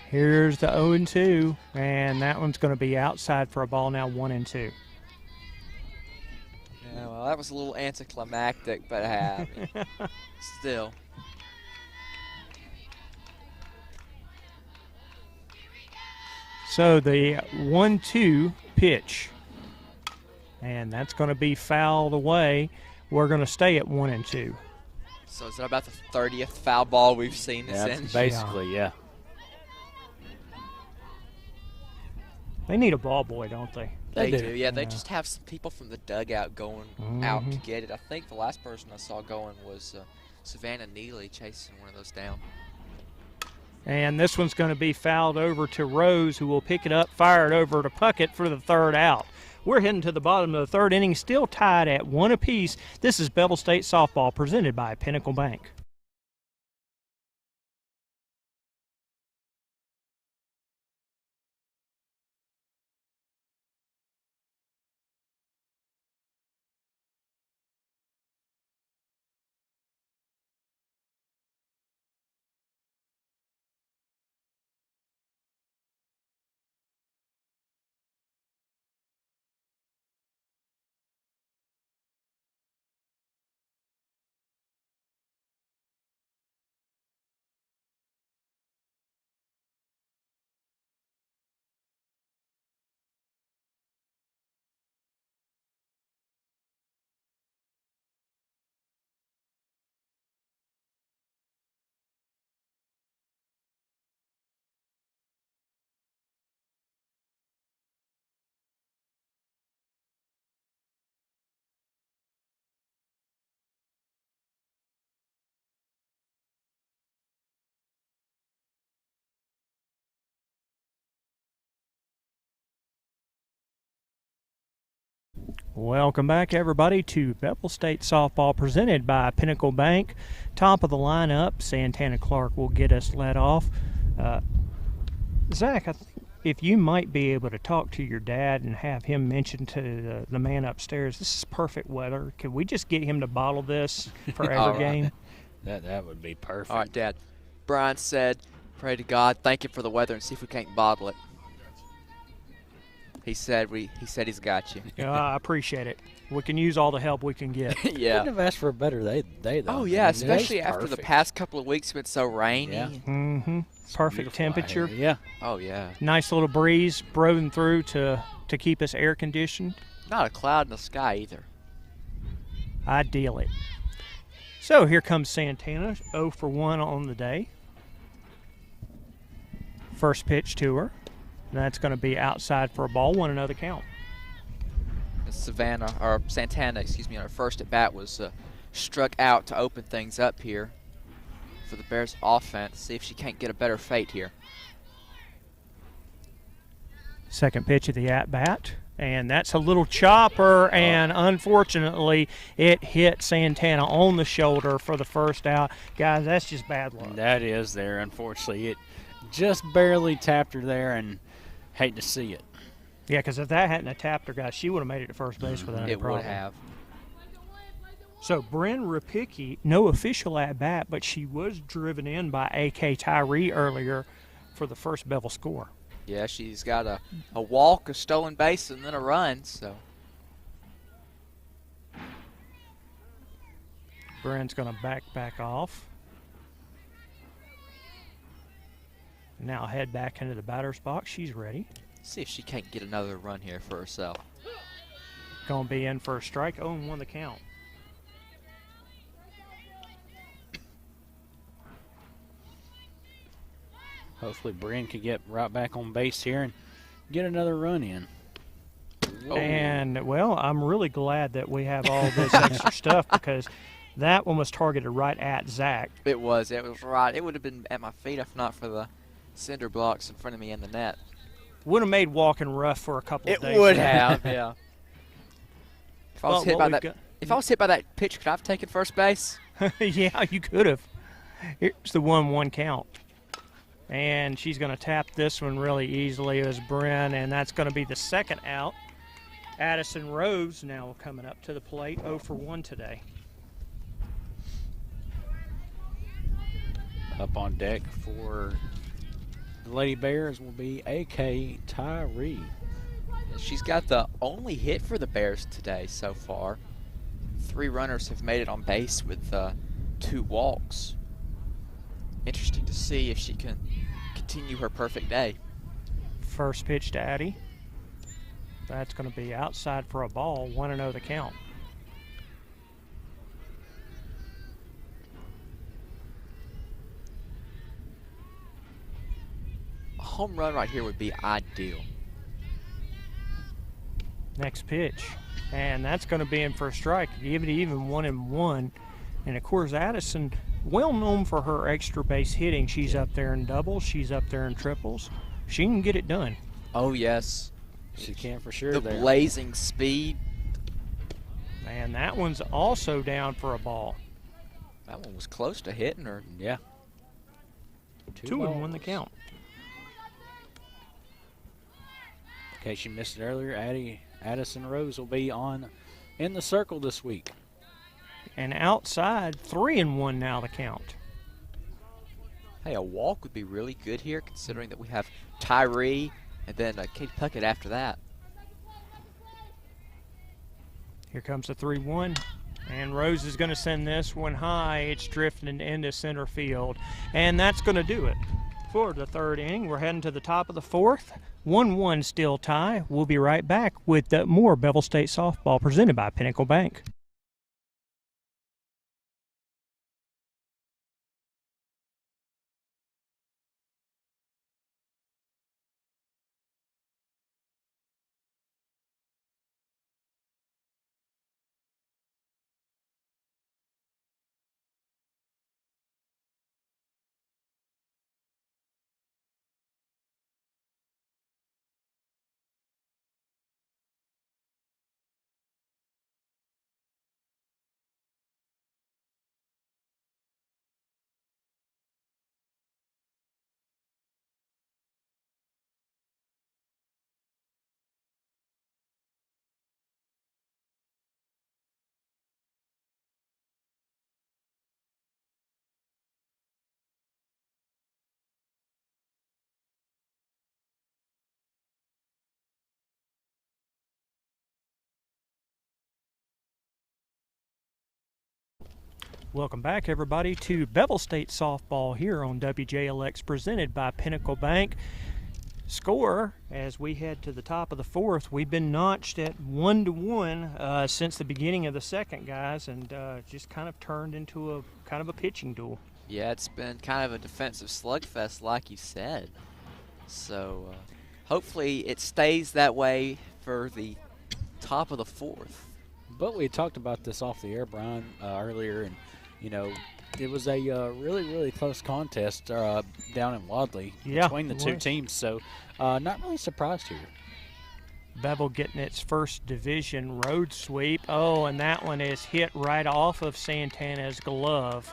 Here's the 0-2, and that one's going to be outside for a ball now, 1-2. Yeah, well, that was a little anticlimactic, but still. So the 1-2 pitch, and that's going to be fouled away. We're going to stay at 1-2. So is that about the 30th foul ball we've seen this That's inning? basically, yeah. They need a ball boy, don't they? They They do. do. Yeah, they Yeah. just have some people from the dugout going out to get it. I think the last person I saw going was Savannah Neely chasing one of those down. And this one's going to be fouled over to Rose, who will pick it up, fire it over to Puckett for the third out. We're heading to the bottom of the third inning, still tied at 1 apiece. This is Bevill State Softball, presented by Pinnacle Bank. Welcome back, everybody, to Bevill State Softball, presented by Pinnacle Bank. Top of the lineup, Santana Clark will get us led off. Zach, I think if you might be able to talk to your dad and have him mention to the man upstairs, this is perfect weather. Could we just get him to bottle this for every All right. game? That would be perfect. All right, Dad. Brian said, pray to God, thank him for the weather, and see if we can't bottle it. He said he's got you. I appreciate it. We can use all the help we can get. Yeah. Couldn't have asked for a better day though. Oh, I yeah, mean, especially today's after the perfect. past couple of weeks been so rainy. Yeah. Mm-hmm. Perfect Beautiful out temperature. here. Yeah. Oh, yeah. Nice little breeze blowing through to keep us air conditioned. Not a cloud in the sky either. Ideally. So here comes Santana, 0 for 1 on the day. First pitch to her. That's going to be outside for a ball, 1-0 count. Santana, on her first at bat was struck out to open things up here for the Bears offense. See if she can't get a better fate here. Second pitch of the at-bat. And that's a little chopper, and unfortunately, it hit Santana on the shoulder for the first out. Guys, that's just bad luck. That is there. Unfortunately, it just barely tapped her there, and hate to see it. Yeah, because if that hadn't have tapped her, guys, she would have made it to first base without any It problem. would have. So Bryn Rapicki, no official at-bat, but she was driven in by A.K. Tyree earlier for the first Bevill score. Yeah, she's got a walk, a stolen base, and then a run. So Bryn's going to back off. Now head back into the batter's box. She's ready. See if she can't get another run here for herself. Going to be in for a strike. 0-1 the count. Hopefully Bryn can get right back on base here and get another run in. Oh. And, well, I'm really glad that we have all this extra stuff because that one was targeted right at Zach. It was right. It would have been at my feet if not for the cinder blocks in front of me in the net. Would have made walking rough for a couple of days. It would have, yeah. If I was hit by that pitch, could I have taken first base? Yeah, you could have. Here's the 1-1 count. And she's going to tap this one really easily as Bryn, and that's going to be the second out. Addison Rose now coming up to the plate, 0 for 1 today. Up on deck for the Lady Bears will be A.K. Tyree. She's got the only hit for the Bears today so far. 3 runners have made it on base with 2 walks. Interesting to see if she can continue her perfect day. First pitch to Addie. That's going to be outside for a ball, 1-0 the count. A home run right here would be ideal. Next pitch. And that's going to be in for a strike. Give it even 1-1. And of course, Addison, well known for her extra base hitting. She's up there in doubles. She's up there in triples. She can get it done. Oh, yes. She can for sure. The there. blazing speed. And that one's also down for a ball. That one was close to hitting her. Yeah. 2-1 the count. In case you missed it earlier, Addison Rose will be on in the circle this week. And outside, 3-1 now the count. Hey, a walk would be really good here considering that we have Tyree and then Katie Puckett after that. Here comes the 3-1. And Rose is going to send this one high. It's drifting into center field. And that's going to do it for the third inning. We're heading to the top of the fourth. 1-1 still tie. We'll be right back with more Bevill State Softball presented by Pinnacle Bank. Welcome back, everybody, to Bevill State Softball here on WJLX, presented by Pinnacle Bank. Score, as we head to the top of the fourth, we've been notched at 1-1 since the beginning of the second, guys, and just kind of turned into a kind of a pitching duel. Yeah, it's been kind of a defensive slugfest, like you said. So hopefully it stays that way for the top of the fourth. But we talked about this off the air, Brian, earlier, and you know, it was a really, really close contest down in Wadley between the two teams. So not really surprised here. Bevill getting its first division road sweep. Oh, and that one is hit right off of Santana's glove.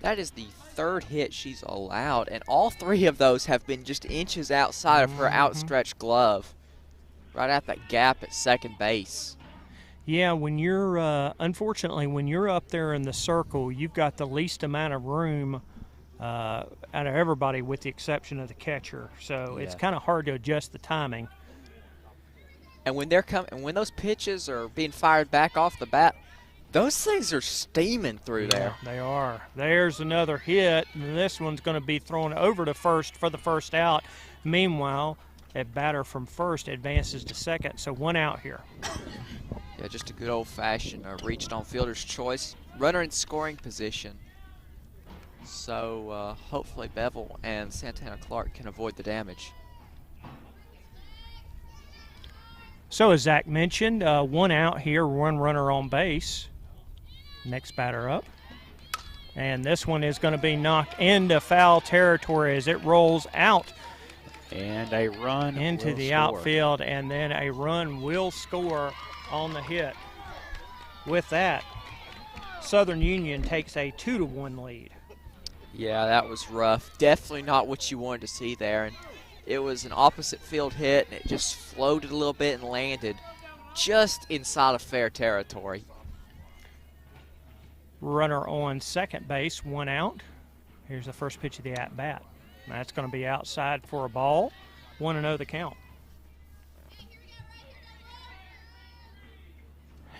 That is the third hit she's allowed, and all 3 of those have been just inches outside of her outstretched glove, right at that gap at second base. Yeah, when you're, unfortunately, when you're up there in the circle, you've got the least amount of room out of everybody with the exception of the catcher. So it's kind of hard to adjust the timing. And when they're when those pitches are being fired back off the bat, Those things are steaming through there. They are. There's another hit, and this one's going to be thrown over to first for the first out. Meanwhile, a batter from first advances to second, so 1 out here. Yeah, just a good old-fashioned reached on fielder's choice. Runner in scoring position. So hopefully Bevill and Santana Clark can avoid the damage. So as Zach mentioned, 1 out here, 1 runner on base. Next batter up. And this one is going to be knocked into foul territory as it rolls out. And a run into the score. outfield, and then a run will score on the hit. With that, Southern Union takes a 2-1 lead. Yeah, that was rough. Definitely not what you wanted to see there. And it was an opposite field hit, and it just floated a little bit and landed just inside of fair territory. Runner on second base, 1 out. Here's the first pitch of the at-bat. That's going to be outside for a ball. 1-0 the count.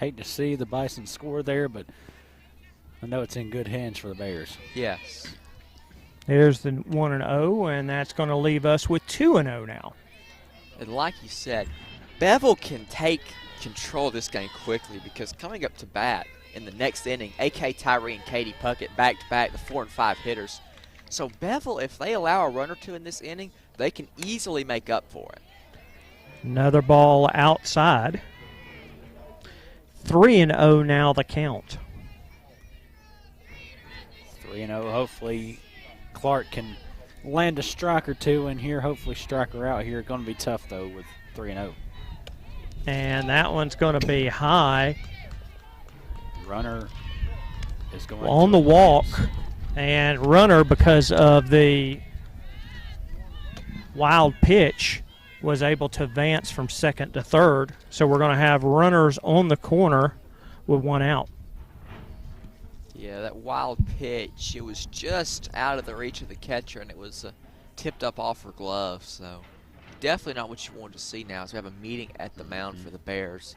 Hate to see the Bison score there, but I know it's in good hands for the Bears. Yes. There's the 1-0, and that's going to leave us with 2-0 now. And like you said, Bevill can take control of this game quickly because coming up to bat in the next inning, A.K. Tyree and Katie Puckett back-to-back, the 4 and 5 hitters. So Bevill, if they allow a run or two in this inning, they can easily make up for it. Another ball outside. 3-0 now the count. 3-0. Hopefully Clark can land a strike or two in here. Hopefully strike her out here. Going to be tough, though, with 3-0. And that one's going to be high. Runner is going on the walk. And runner, because of the wild pitch, was able to advance from second to third. So we're going to have runners on the corner with 1 out. Yeah, that wild pitch, it was just out of the reach of the catcher, and it was tipped up off her glove. So definitely not what you wanted to see now, as we have a meeting at the mound for the Bears.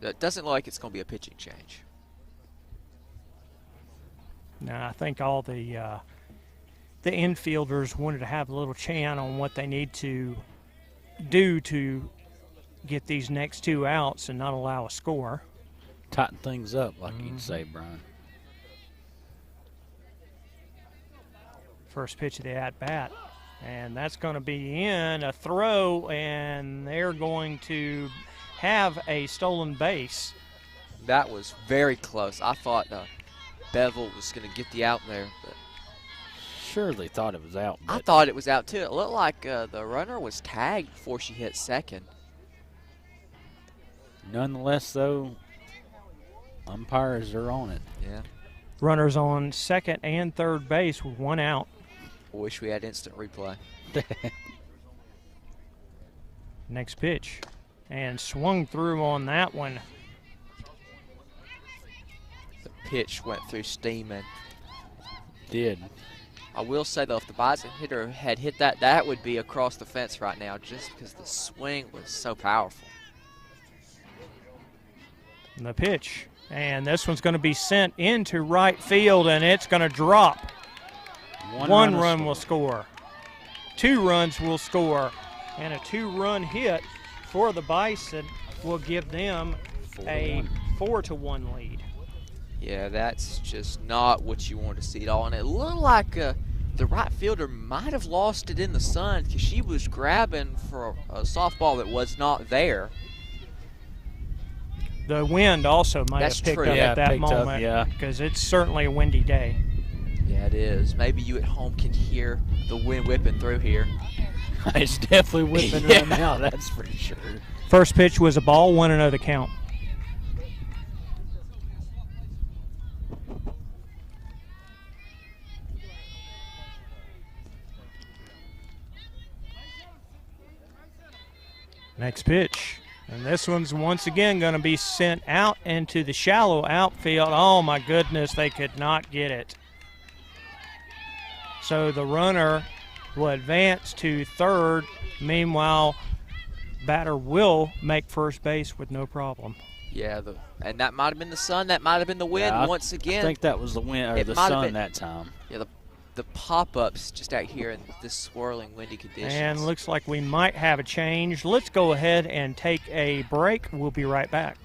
It doesn't look like it's going to be a pitching change. Now, I think all the infielders wanted to have a little chant on what they need to do to get these next 2 outs and not allow a score. Tighten things up, like you'd say, Brian. First pitch of the at-bat, and that's going to be in a throw, and they're going to have a stolen base. That was very close. I thought Bevill was going to get the out there, but Surely thought it was out. I thought it was out too. It looked like the runner was tagged before she hit second. Nonetheless, though, umpires are on it. Yeah. Runners on second and third base with 1 out. I wish we had instant replay. Next pitch. And swung through on that one. The pitch went through steaming. Did. I will say, though, if the Bison hitter had hit that, that would be across the fence right now just because the swing was so powerful. And the pitch. And this one's going to be sent into right field, and it's going to drop. One run will score. 2 runs will score. And a 2-run hit for the Bison will give them a 4-1 lead. Yeah, that's just not what you want to see at all. And it looked like the right fielder might have lost it in the sun because she was grabbing for a softball that was not there. The wind also might have picked up at that moment because it's certainly a windy day. Yeah, it is. Maybe you at home can hear the wind whipping through here. It's definitely whipping right now, that's for sure. First pitch was a ball, 1-0 the count. Next pitch. And this one's once again going to be sent out into the shallow outfield. Oh, my goodness, they could not get it. So the runner will advance to third. Meanwhile, batter will make first base with no problem. Yeah, and that might have been the sun. That might have been the wind once again. I think that was the wind or the sun that time. Yeah, the pop-ups just out here in this swirling, windy conditions. And looks like we might have a change. Let's go ahead and take a break. We'll be right back.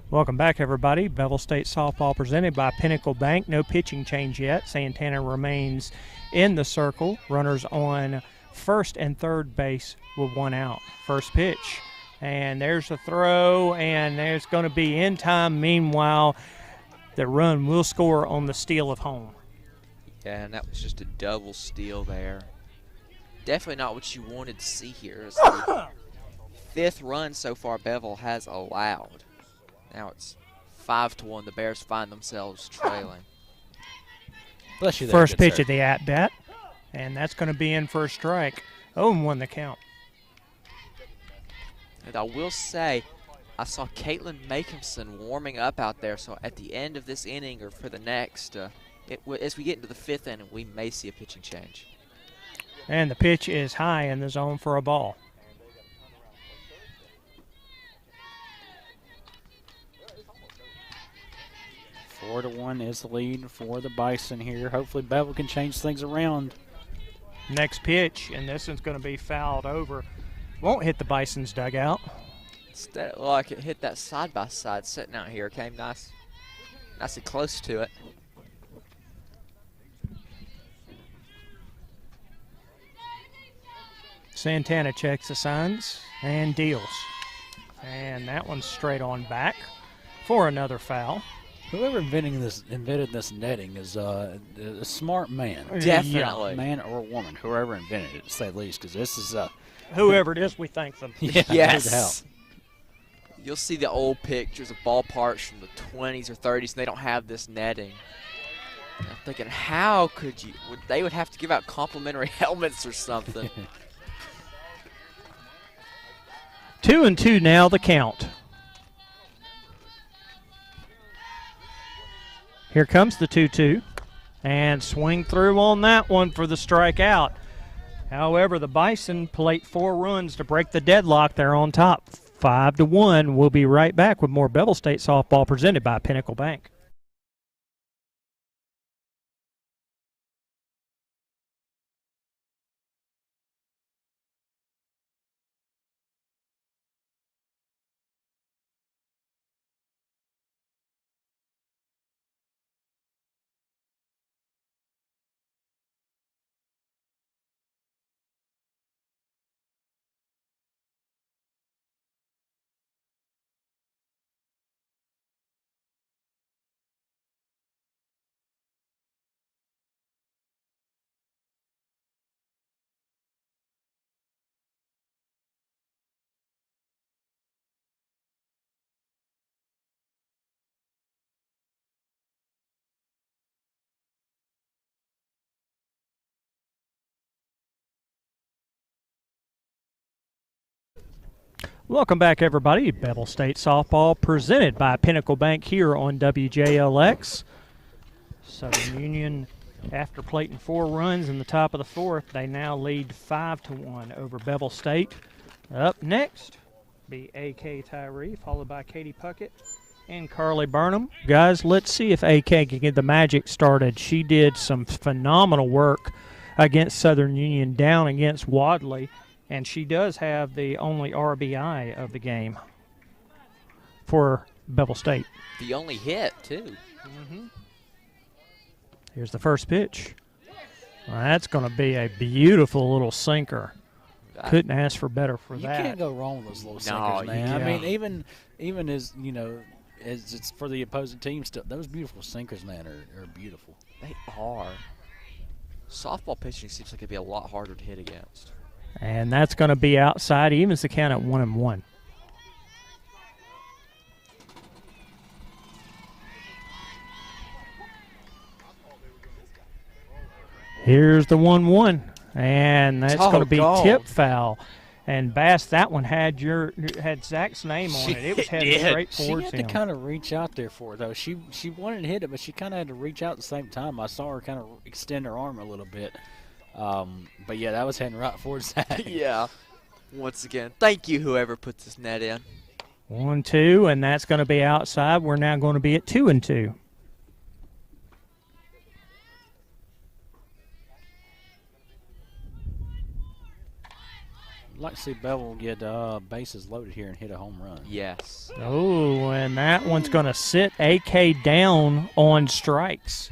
Welcome back, everybody. Bevill State Softball presented by Pinnacle Bank. No pitching change yet. Santana remains in the circle. Runners on first and third base with one out. First pitch. And there's a throw, and there's going to be in time. Meanwhile, the run will score on the steal of home. Yeah, and that was just a double steal there. Definitely not what you wanted to see here. It's the 5th run so far Bevill has allowed. Now it's 5-1. The Bears find themselves trailing. Bless you there, First pitch sir. of the at-bat, and that's going to be in for a strike. 0-1 the count. And I will say, I saw Caitlin Makinson warming up out there, so at the end of this inning or for the next, as we get into the 5th inning, we may see a pitching change. And the pitch is high in the zone for a ball. 4-1 is the lead for the Bison here. Hopefully Bevill can change things around. Next pitch, and this one's going to be fouled over. Won't hit the Bison's dugout. Instead, like it hit that side-by-side sitting out here. Came nice and close to it. Santana checks the signs and deals. And that one's straight on back for another foul. Whoever invented this netting is a smart man. Definitely. Man or woman, whoever invented it, to say the least, because this is whoever it is, we thank them. yeah, yes. no doubt. You'll see the old pictures of ballparks from the 20s or 30s, and they don't have this netting. And I'm thinking, how could you? They would have to give out complimentary helmets or something. 2-2 now, the count. Here comes the 2-2, and swing through on that one for the strikeout. However, the Bison plate 4 runs to break the deadlock. They're on top, 5-1. We'll be right back with more Bevill State Softball presented by Pinnacle Bank. Welcome back, everybody. Bevill State Softball presented by Pinnacle Bank here on WJLX. Southern Union, after plating 4 runs in the top of the 4th, they now lead 5-1 over Bevill State. Up next, be A.K. Tyree, followed by Katie Puckett and Carly Burnham. Guys, let's see if A.K. can get the magic started. She did some phenomenal work against Southern Union down against Wadley. And she does have the only RBI of the game. for Bevill State. The only hit, too. Here's the first pitch. Well, that's going to be a beautiful little sinker. Couldn't ask for better for You that. can't go wrong with those little No, sinkers, man. yeah. I mean, even as as it's for the opposing team, still those beautiful sinkers, man, are beautiful. They are. Softball pitching seems like it'd be a lot harder to hit against. And that's going to be outside. He evens the count at 1-1. Here's the 1-1, and that's going to be Doggone. tip foul. And Bass, that one had Zach's name on it. It was headed did. straight She towards had to him. kind of reach out there for it, though. She wanted to hit it, but she kind of had to reach out at the same time. I saw her kind of extend her arm a little bit. But, yeah, that was heading right for Zach. Yeah. Once again, thank you, whoever put this net in. 1-2, and that's going to be outside. We're now going to be at 2-2. I'd like to see Bevill get bases loaded here and hit a home run. Yes. Oh, and that one's going to sit AK down on strikes.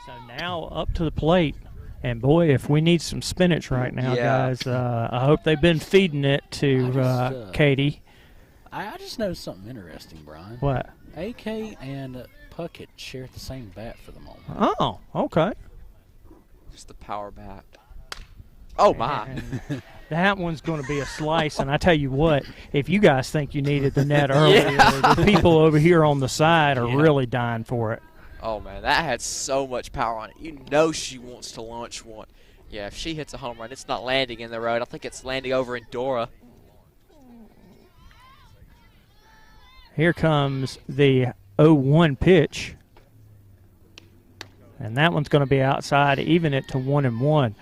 So now up to the plate. And, boy, if we need some spinach right now, Yeah. guys, I hope they've been feeding it to Katie. I just noticed something interesting, Brian. What? AK and Puckett share the same bat for the moment. Oh, okay. Just the power bat. Oh, my. And that one's going to be a slice. And I tell you what, if you guys think you needed the net earlier, the people over here on the side are really dying for it. Oh, man, that had so much power on it. You know she wants to launch one. Yeah, if she hits a home run, it's not landing in the road. I think it's landing over in Dora. Here comes the 0-1 pitch. And that one's going to be outside, even it to 1-1.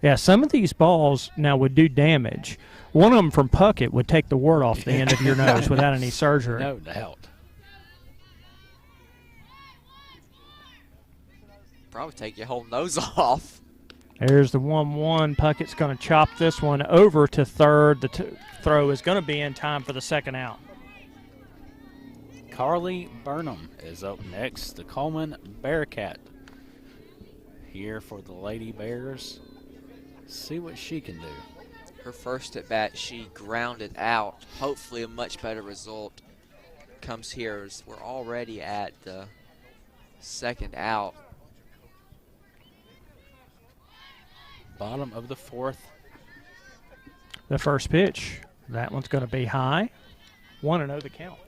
Yeah, some of these balls now would do damage. One of them from Puckett would take the wart off the end of your nose without any surgery. No doubt. Probably take your whole nose off. There's the 1-1. Puckett's going to chop this one over to third. The throw is going to be in time for the second out. Carly Burnham is up next. The Coleman Bearcat here for the Lady Bears. See what she can do. Her first at bat, she grounded out. Hopefully a much better result comes here as we're already at the second out. Bottom of the fourth. The first pitch. That one's going to be high. 1-0 the count.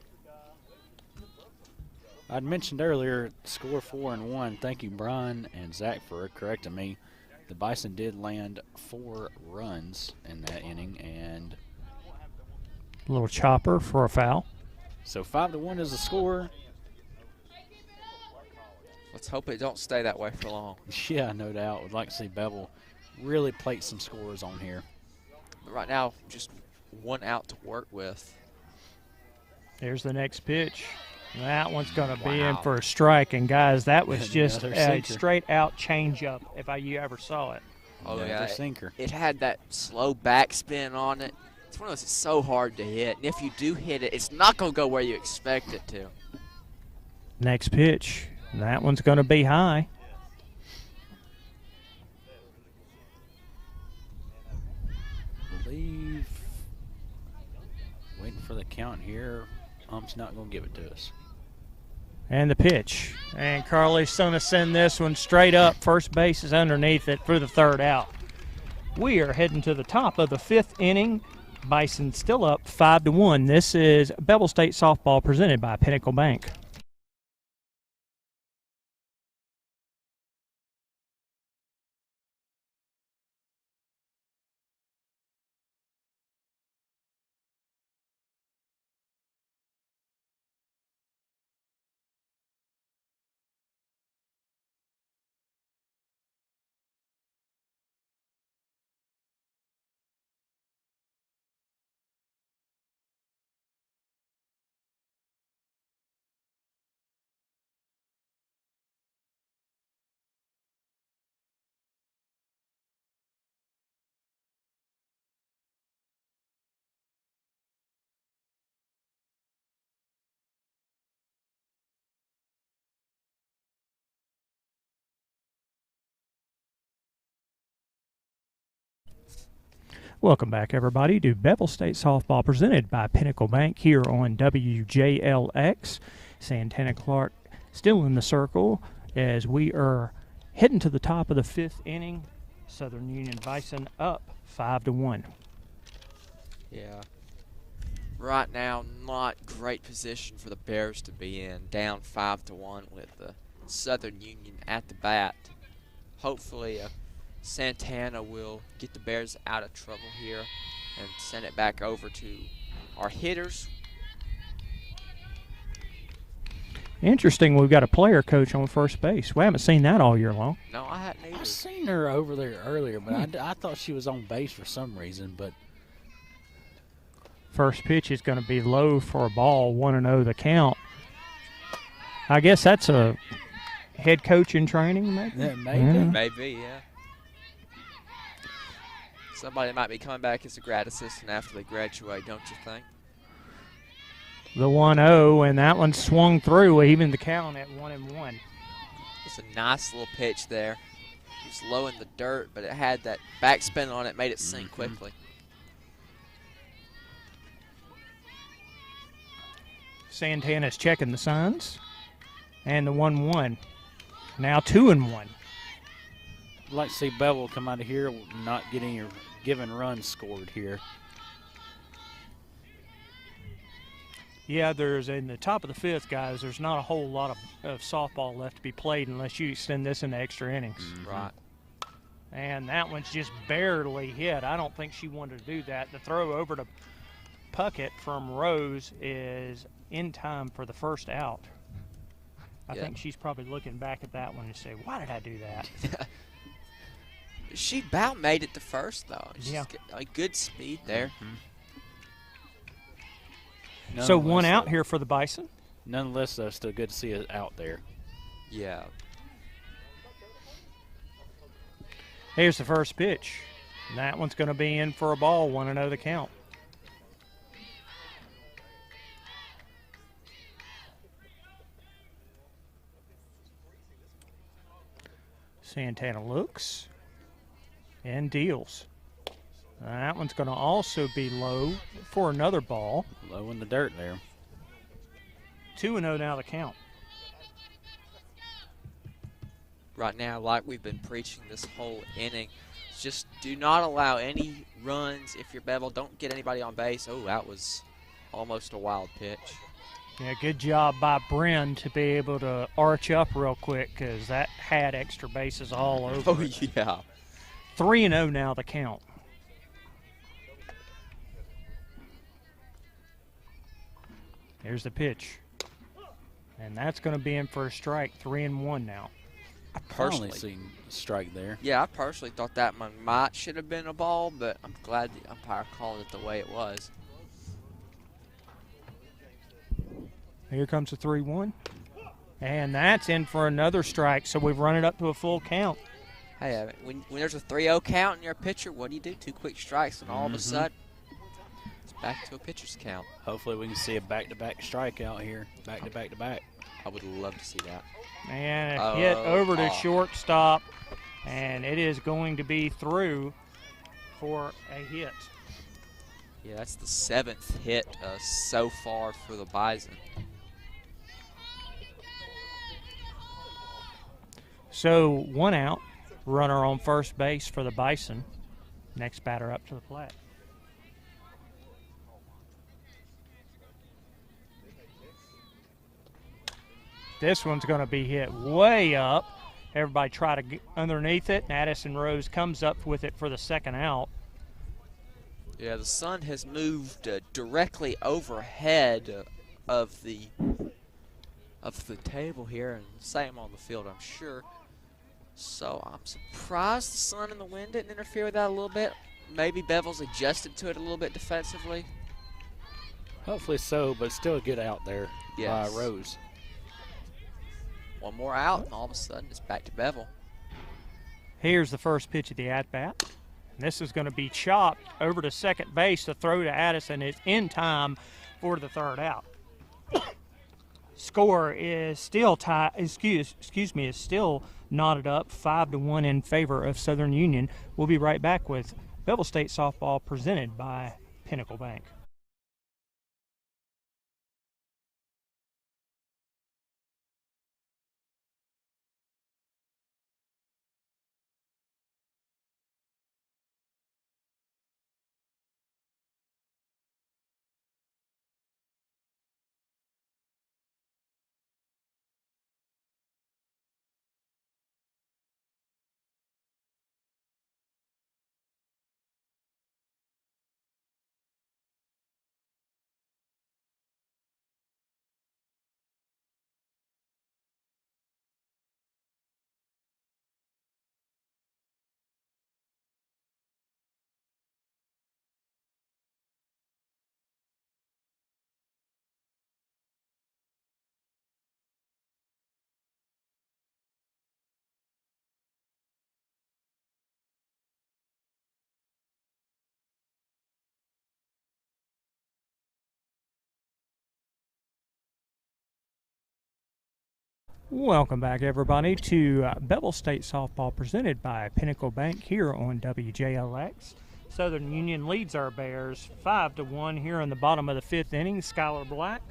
I'd mentioned earlier, score 4-1. Thank you, Brian and Zach, for correcting me. The Bison did land 4 runs in that inning, and A little chopper for a foul. so 5-1 is the score. Let's hope it don't stay that way for long. Yeah, no doubt. Would like to see Bevill really plate some scores on here. But right now, just one out to work with. There's the next pitch. That one's going to be in Wow. for a strike. And, guys, that was just Another a sinker. straight-out changeup if you ever saw it. Oh, Another yeah. sinker. It had that slow backspin on it. It's one of those that's so hard to hit. And if you do hit it, it's not going to go where you expect it to. Next pitch. That one's going to be high. Believe waiting for the count here. Ump's not going to give it to us. And the pitch. And Carly's going to send this one straight up. First base is underneath it for the third out. We are heading to the top of the fifth inning. Bison still up 5-1. This is Bevill State Softball presented by Pinnacle Bank. Welcome back, everybody, to Bevill State Softball presented by Pinnacle Bank here on WJLX. Santana Clark still in the circle as we are heading to the top of the 5th inning. Southern Union Bison up 5-1. Yeah. Right now, not great position for the Bears to be in. Down 5-1 with Southern Union at the bat. Hopefully, Santana will get the Bears out of trouble here and send it back over to our hitters. Interesting, we've got a player coach on first base. We haven't seen that all year long. No, I hadn't either. I seen her over there earlier, but I thought she was on base for some reason. But First pitch is going to be low for a ball, 1-0 the count. I guess that's a head coach in training, maybe? yeah, maybe. Yeah. Maybe, yeah. Somebody might be coming back as a grad assistant after they graduate, don't you think? The 1-0, and that one swung through, even the count at 1-1. It's a nice little pitch there. It was low in the dirt, but it had that backspin on it, made it sink quickly. Santana's checking the signs, and the 1-1. Now 2-1. I'd like to see Bevill come out of here not getting your given runs scored here. Yeah, there's in the top of the 5th, guys, there's not a whole lot of softball left to be played unless you extend this into extra innings. Right. And that one's just barely hit. I don't think she wanted to do that. The throw over to Puckett from Rose is in time for the first out. I think she's probably looking back at that one and say, why did I do that? She about made it to first, though. She's Yeah. got a good speed there. So 1 out here for the Bison. Nonetheless, though, still good to see it out there. Yeah. Here's the first pitch. And that one's going to be in for a ball, 1-0 the count. Santana looks and deals. That one's going to also be low for another ball. Low in the dirt there. 2-0 now the count. Right now, like we've been preaching this whole inning, just do not allow any runs. If you're Bevill, don't get anybody on base. Oh, that was almost a wild pitch. Yeah, good job by Bryn to be able to arch up real quick because that had extra bases all over. Oh, it. yeah. 3-0 now the count. Here's the pitch. And that's going to be in for a strike, 3-1 now. I Personally personally, seen a strike there. yeah, I personally thought that one should have been a ball, but I'm glad the umpire called it the way it was. Here comes the 3-1. And that's in for another strike, so we've run it up to a full count. Hey, when there's a 3-0 count and you're a pitcher, what do you do? 2 quick strikes, and all of a sudden, it's back to a pitcher's count. Hopefully we can see a back-to-back strikeout here. Back-to-back-to-back. I would love to see that. And a hit over to shortstop, and it is going to be through for a hit. Yeah, that's the 7th hit so far for the Bison. So 1 out, runner on first base for the Bison. Next batter up to the plate. This one's going to be hit way up. Everybody try to get underneath it, and Addison Rose comes up with it for the 2nd out. Yeah, the sun has moved directly overhead of the table here, and same on the field, I'm sure. So I'm surprised the sun and the wind didn't interfere with that a little bit. Maybe Bevill's adjusted to it a little bit defensively. Hopefully so, but still a good out there by Yes. Rose. One more out, and all of a sudden it's back to Bevill. Here's the first pitch of the at-bat. This is going to be chopped over to second base. The throw to Addison is in time for the 3rd out. Score is still tied. Excuse me, is still knotted up 5-1 in favor of Southern Union. We'll be right back with Bevill State Softball presented by Pinnacle Bank. Welcome back, everybody, to Bevill State Softball presented by Pinnacle Bank here on WJLX. Southern Union leads our Bears 5-1 here in the bottom of the 5th inning. Skylar Black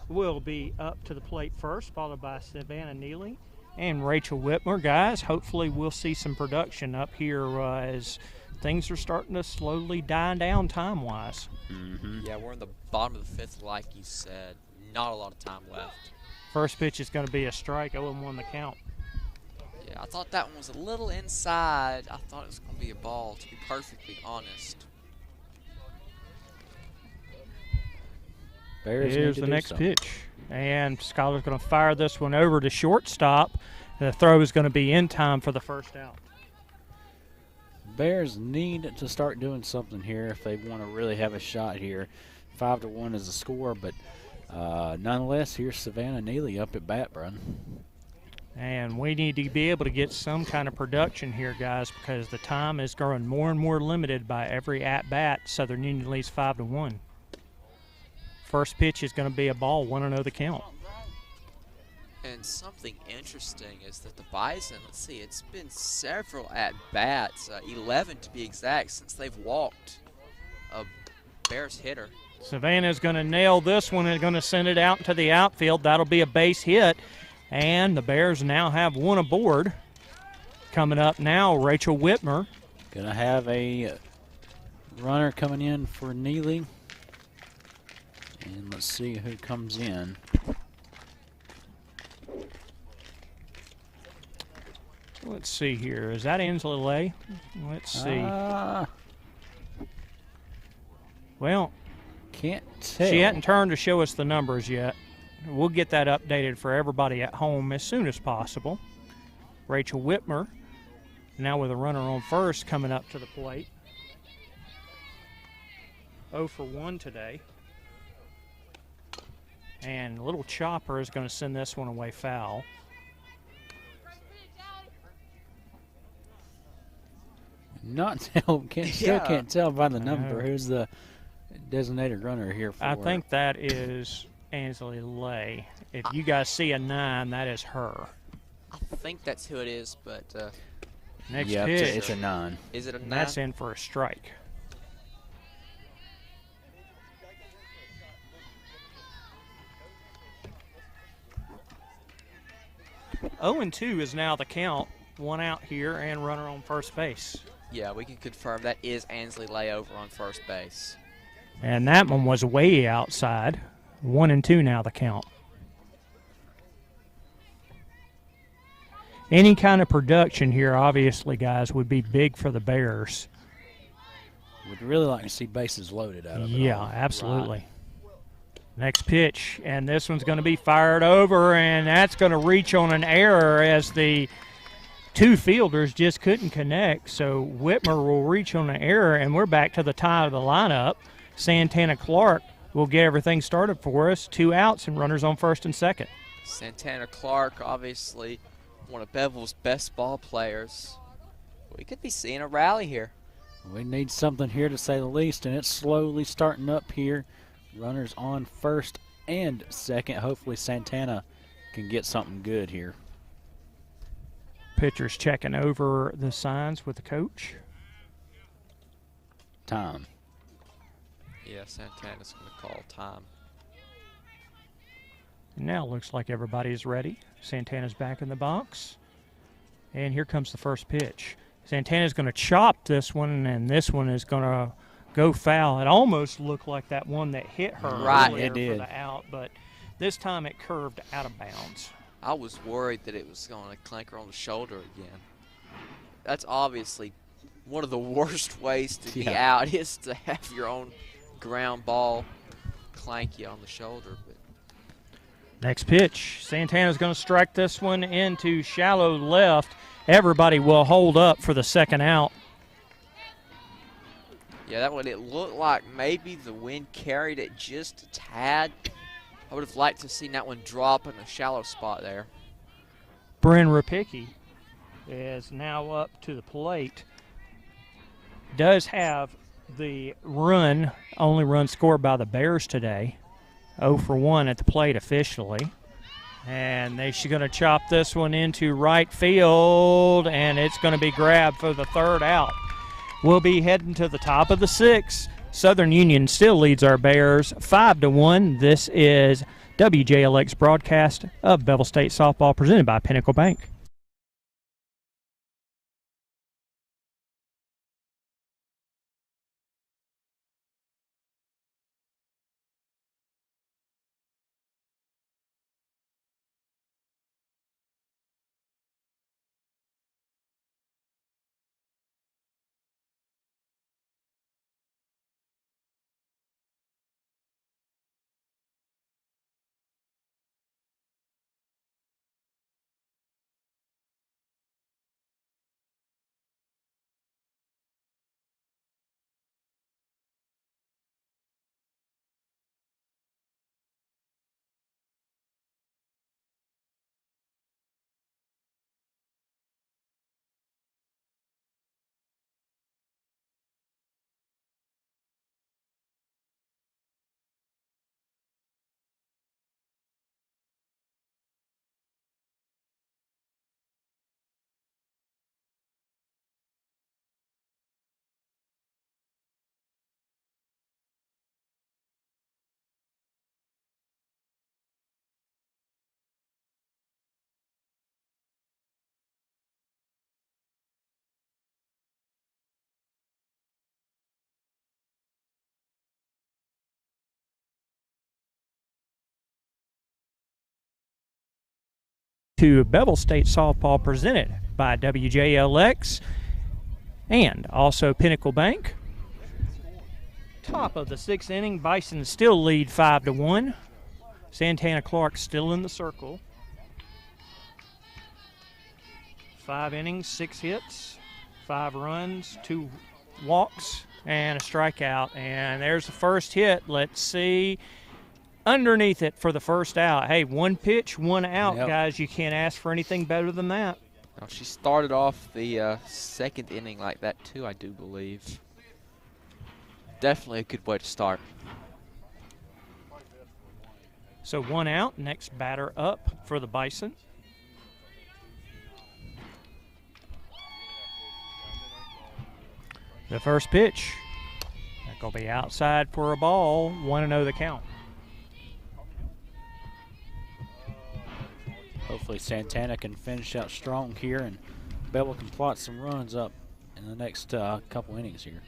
will be up to the plate first, followed by Savannah Neely and Rachel Whitmer. Guys, hopefully we'll see some production up here as things are starting to slowly die down time-wise. Yeah, we're in the bottom of the 5th, like you said. Not a lot of time left. First pitch is going to be a strike, 0-1 the count. Yeah, I thought that one was a little inside. I thought it was going to be a ball, to be perfectly honest. Bears Here's the next pitch. And Skylar's going to fire this one over to shortstop. The throw is going to be in time for the first out. Bears need to start doing something here if they want to really have a shot here. 5-1 is the score, but nonetheless, here's Savannah Neely up at bat, Brun. And we need to be able to get some kind of production here, guys, because the time is growing more and more limited by every at-bat. Southern Union leads 5-1. First pitch is going to be a ball, 1-0 the count. And something interesting is that the Bison, let's see, it's been several at-bats, 11 to be exact, since they've walked a Bears hitter. Savannah's going to nail this one and going to send it out into the outfield. That'll be a base hit. And the Bears now have one aboard. Coming up now, Rachel Whitmer. Going to have a runner coming in for Neely. And let's see who comes in. Let's see here. Is that Angela Lay? Let's see. Well, can't tell. She hadn't turned to show us the numbers yet. We'll get that updated for everybody at home as soon as possible. Rachel Whitmer, now with a runner on first, coming up to the plate. 0 for 1 today. And Little Chopper is going to send this one away foul. Not tell, still can't tell by the number. Who's the designated runner here for? I think that is Ansley Lay. If you guys see a 9, that is her. I think that's who it is, but next pitch. pitch. It's a 9. Is it a 9? That's in for a strike. Oh and 2 is now the count. 1 out here and runner on first base. Yeah, we can confirm that is Ansley Lay over on first base. And that one was way outside. 1 and 2 now the count. Any kind of production here, obviously, guys, would be big for the Bears. Would really like to see bases loaded out of it. Yeah, absolutely. Right. Next pitch, and this one's going to be fired over, and that's going to reach on an error as the two fielders just couldn't connect. So Whitmer will reach on an error, and we're back to the tie of the lineup. Santana Clark will get everything started for us. 2 outs and runners on first and second. Santana Clark, obviously one of Bevill's best ball players. We could be seeing a rally here. We need something here, to say the least, and it's slowly starting up here. Runners on first and second. Hopefully Santana can get something good here. Pitcher's checking over the signs with the coach. time. Yeah, Santana's going to call time. Now it looks like everybody's ready. Santana's back in the box. And here comes the first pitch. Santana's going to chop this one, and this one is going to go foul. It almost looked like that one that hit her Right, earlier it did. for the out, but this time it curved out of bounds. I was worried that it was going to clank her on the shoulder again. That's obviously one of the worst ways to be out is to have your own ground ball clank you on the shoulder. But Next pitch. Santana's going to strike this one into shallow left. Everybody will hold up for the second out. yeah, that one, it looked like maybe the wind carried it just a tad. I would have liked to have seen that one drop in a shallow spot there. Bryn Rapicki is now up to the plate. Does have the only run scored by the Bears today. 0 for 1 at the plate officially. And she's going to chop this one into right field, and it's going to be grabbed for the third out. We'll be heading to the top of the sixth. Southern Union still leads our Bears 5-1. This is WJLX broadcast of Bevill State Softball presented by Pinnacle Bank. To Bevill State Softball presented by WJLX and also Pinnacle Bank. Top of the sixth inning, Bison still lead 5-1. Santana Clark still in the circle. 5 innings, 6 hits, 5 runs, 2 walks, and a strikeout. And there's the first hit. Let's see. Underneath it for the first out. Hey, 1 pitch, 1 out, guys. You can't ask for anything better than that. Now, she started off the second inning like that too, I do believe. Definitely a good way to start. So 1 out, next batter up for the Bison. The first pitch. That's going to be outside for a ball. 1-0 the count. Hopefully Santana can finish out strong here and Bevill can plot some runs up in the next couple innings here.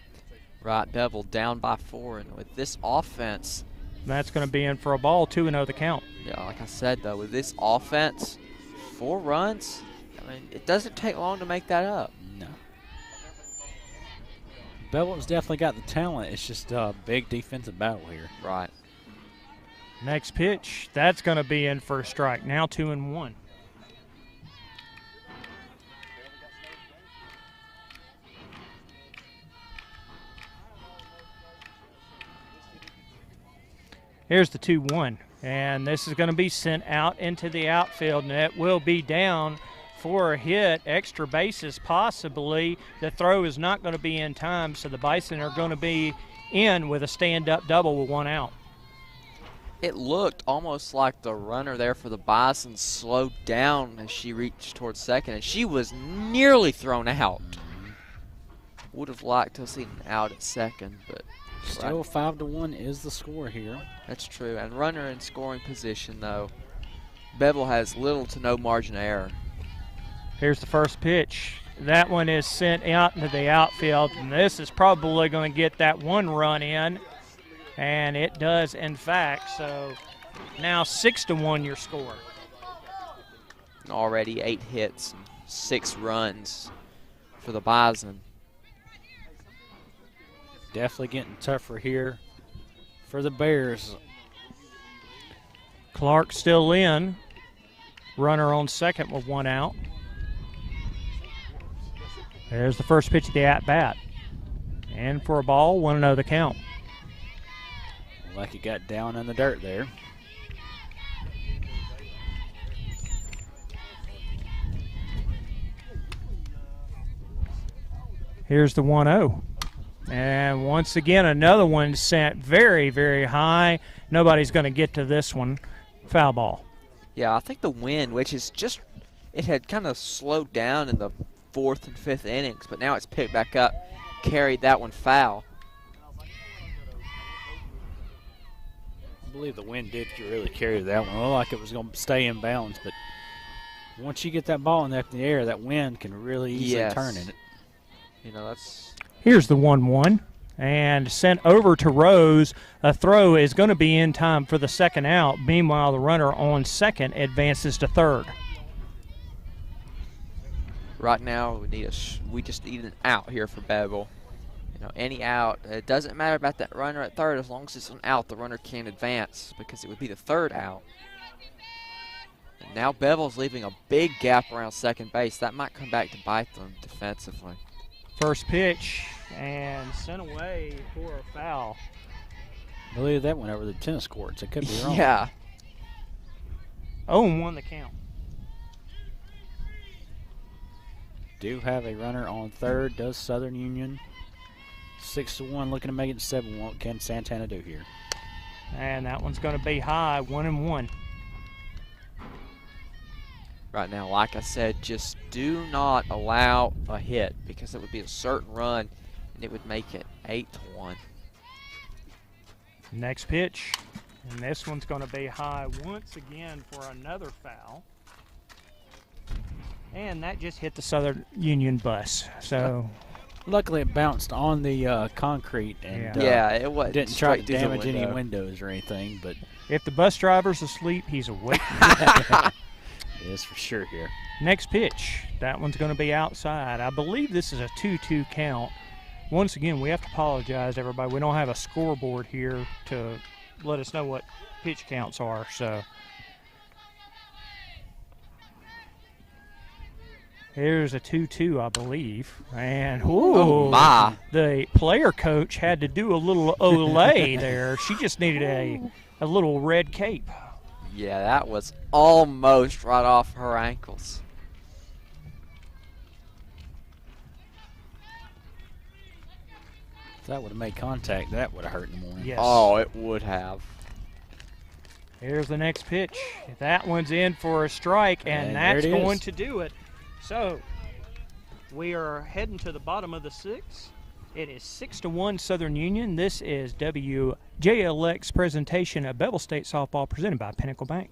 Right, Bevill down by 4, and with this offense, That's going to be in for a ball. 2-0 the count. yeah, like I said though, with this offense, 4 runs, I mean, it doesn't take long to make that up. No. Bevill's definitely got the talent. It's just a big defensive battle here. Right. Next pitch, that's going to be in for a strike. Now 2-1. Here's the 2-1, and this is going to be sent out into the outfield, and it will be down for a hit, extra bases possibly. The throw is not going to be in time, so the Bison are going to be in with a stand-up double with 1 out. It looked almost like the runner there for the Bison slowed down as she reached towards second, and she was nearly thrown out. Would have liked to have seen an out at second, but Still 5-1 is the score here. that's true. And runner in scoring position, though, Bevill has little to no margin of error. Here's the first pitch. That one is sent out into the outfield, and this is probably going to get that one run in, and it does, in fact. So now 6-1 your score. Already 8 hits and 6 runs for the Bison. Definitely getting tougher here for the Bears. Clark still in. Runner on second with 1 out. There's the first pitch of the at-bat. And for a ball, 1-0 the count. Like it got down in the dirt there. Here's the 1-0. And once again, another one sent very, very high. Nobody's going to get to this one. Foul ball. Yeah, I think the wind, which is just, it had kind of slowed down in the 4th and 5th innings, but now it's picked back up, carried that one foul. I believe the wind did really carry that one. It looked like it was going to stay in bounds, but once you get that ball in the air, that wind can really easily turn in it. You know, that's... Here's the 1-1. And sent over to Rose. A throw is going to be in time for the second out. Meanwhile, the runner on second advances to third. Right now, we just need an out here for Bevill. You know, any out. It doesn't matter about that runner at third. As long as it's an out, the runner can advance because it would be the third out. And now Bevill's leaving a big gap around second base. That might come back to bite them defensively. First pitch and sent away for a foul. I believe that went over the tennis courts. I could be wrong. Yeah. 0-1 the count. Do have a runner on third, does Southern Union. 6-1, looking to make it 7-1. What can Santana do here? And that one's going to be high, 1-1. Right now, like I said, just do not allow a hit because it would be a certain run and it would make it 8-1. Next pitch, and this one's going to be high once again for another foul. And that just hit the Southern Union bus. So, luckily, it bounced on the concrete and it wasn't didn't try to straight through the damage any window. windows or anything. But if the bus driver's asleep, he's awake. yes, for sure here. Next pitch, that one's going to be outside. I believe this is a 2-2 count. Once again, we have to apologize to everybody. We don't have a scoreboard here to let us know what pitch counts are. So here's a 2-2, I believe. And Oh my. The player coach had to do a little Olay there. She just needed a little red cape. Yeah, that was almost right off her ankles. If that would have made contact, that would have hurt in the morning. Yes. Oh, it would have. Here's the next pitch. That one's in for a strike, and there that's it going is. to do it. So we are heading to the bottom of the 6th. It is 6-1 Southern Union. This is WJLX presentation of Bevill State Softball presented by Pinnacle Bank.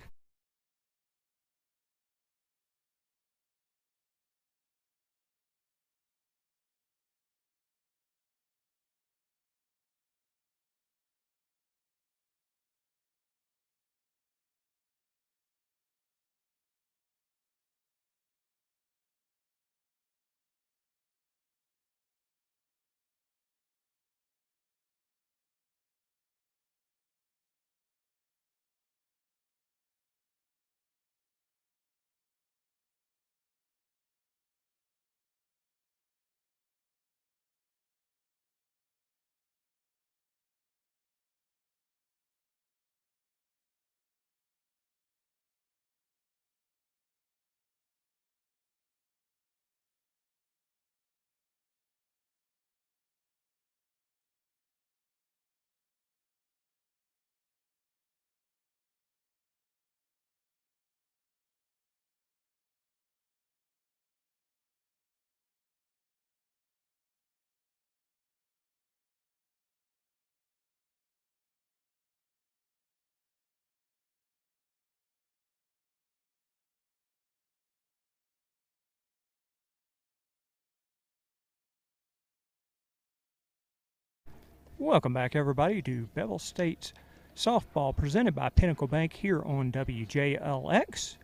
Welcome back, everybody, to Bevill State Softball presented by Pinnacle Bank here on WJLX.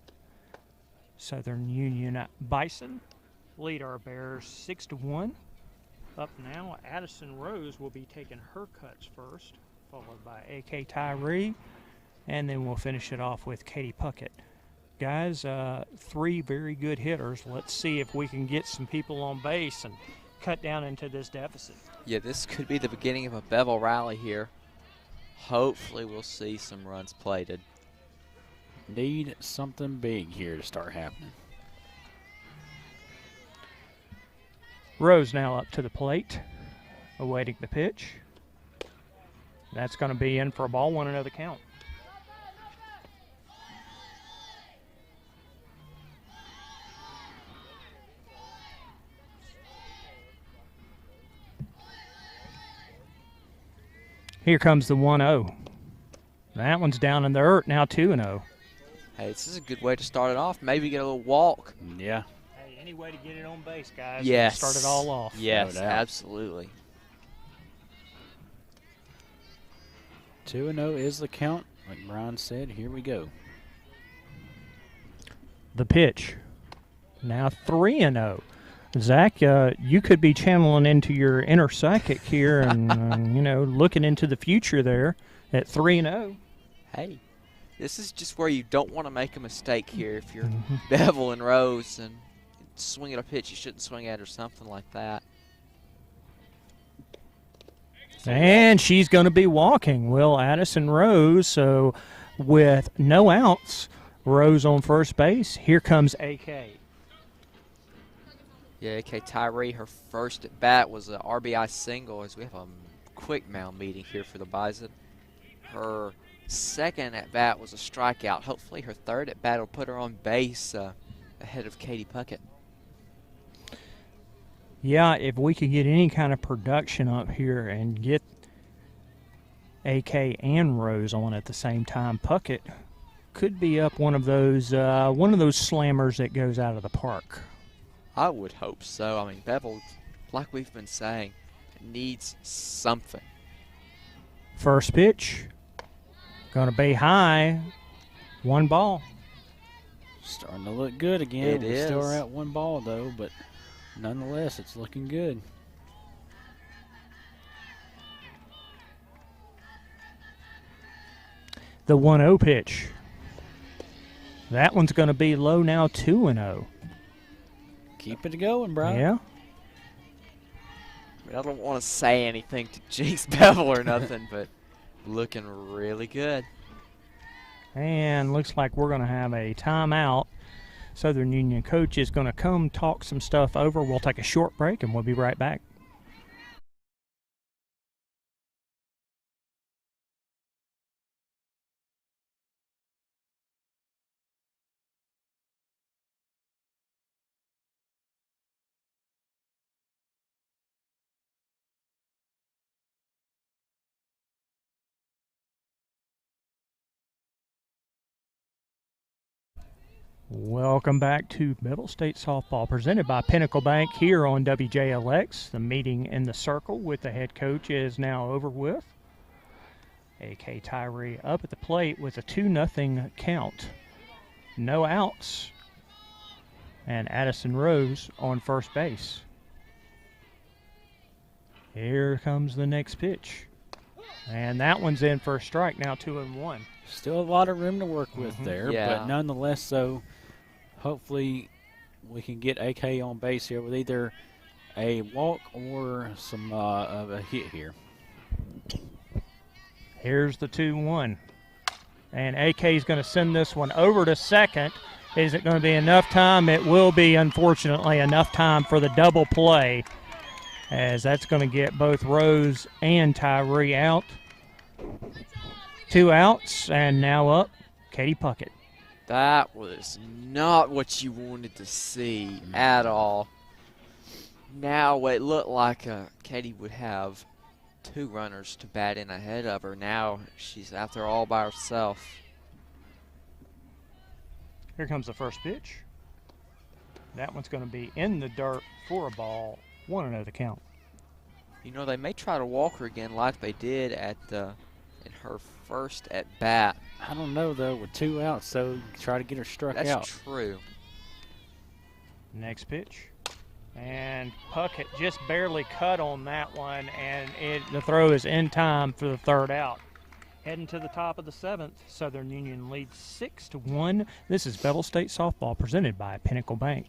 Southern Union Bison lead our Bears 6-1. Up now, Addison Rose will be taking her cuts first, followed by A.K. Tyree, and then we'll finish it off with Katie Puckett. Guys, 3 very good hitters. Let's see if we can get some people on base and cut down into this deficit. Yeah, this could be the beginning of a Bevill rally here. Hopefully we'll see some runs plated. Need something big here to start happening. Rose now up to the plate, awaiting the pitch. That's going to be in for a ball, 1-0 count. Here comes the 1-0. That one's down in the earth, now 2-0. Hey, this is a good way to start it off. Maybe get a little walk. Yeah. Hey, any way to get it on base, guys. Yes. Start it all off. Yes, No doubt. absolutely. 2-0 is the count. Like Brian said, here we go. The pitch. Now 3-0. Zach, you could be channeling into your inner psychic here and, looking into the future there at 3-0. Hey, this is just where you don't want to make a mistake here. If you're Bevill and Rose and swing at a pitch you shouldn't swing at or something like that. And she's going to be walking, Will Addison Rose. So with no outs, Rose on first base. Here comes A.K. Yeah, A.K. Tyree, her first at bat was an RBI single as we have a quick mound meeting here for the Bison. Her second at bat was a strikeout. Hopefully her third at bat will put her on base ahead of Katie Puckett. Yeah, if we could get any kind of production up here and get A.K. and Rose on at the same time, Puckett could be up one of those slammers that goes out of the park. I would hope so. I mean, Bevill, like we've been saying, needs something. First pitch, going to be high, 1 ball. Starting to look good again. It We still are is. at 1 ball, though, but nonetheless, it's looking good. The 1-0 pitch. That one's going to be low now, 2-0. Keep it going, Brian. Yeah. I mean, I don't want to say anything to jinx Bevill or nothing, but looking really good. And looks like we're going to have a timeout. Southern Union coach is going to come talk some stuff over. We'll take a short break, and we'll be right back. Welcome back to Bevill State Softball, presented by Pinnacle Bank here on WJLX. The meeting in the circle with the head coach is now over with. A.K. Tyree up at the plate with a 2-0 count. No outs. And Addison Rose on first base. Here comes the next pitch. And that one's in for a strike, now 2-1. Still a lot of room to work with there, Yeah. but nonetheless, so hopefully we can get AK on base here with either a walk or some of a hit here. Here's the 2-1. And AK is going to send this one over to second. Is it going to be enough time? It will be, unfortunately, enough time for the double play, as that's going to get both Rose and Tyree out. 2 outs, and now up, Katie Puckett. That was not what you wanted to see at all. Now it looked like Katie would have 2 runners to bat in ahead of her. Now she's out there all by herself. Here comes the first pitch. That one's going to be in the dirt for a ball. 1-0 count. You know, they may try to walk her again like they did in her first at bat. I don't know, though. With 2 outs, so try to get her struck That's out. true. Next pitch. And Puckett just barely cut on that one, and the throw is in time for the 3rd out. Heading to the top of the 7th, Southern Union leads 6-1. This is Bevill State Softball presented by Pinnacle Bank.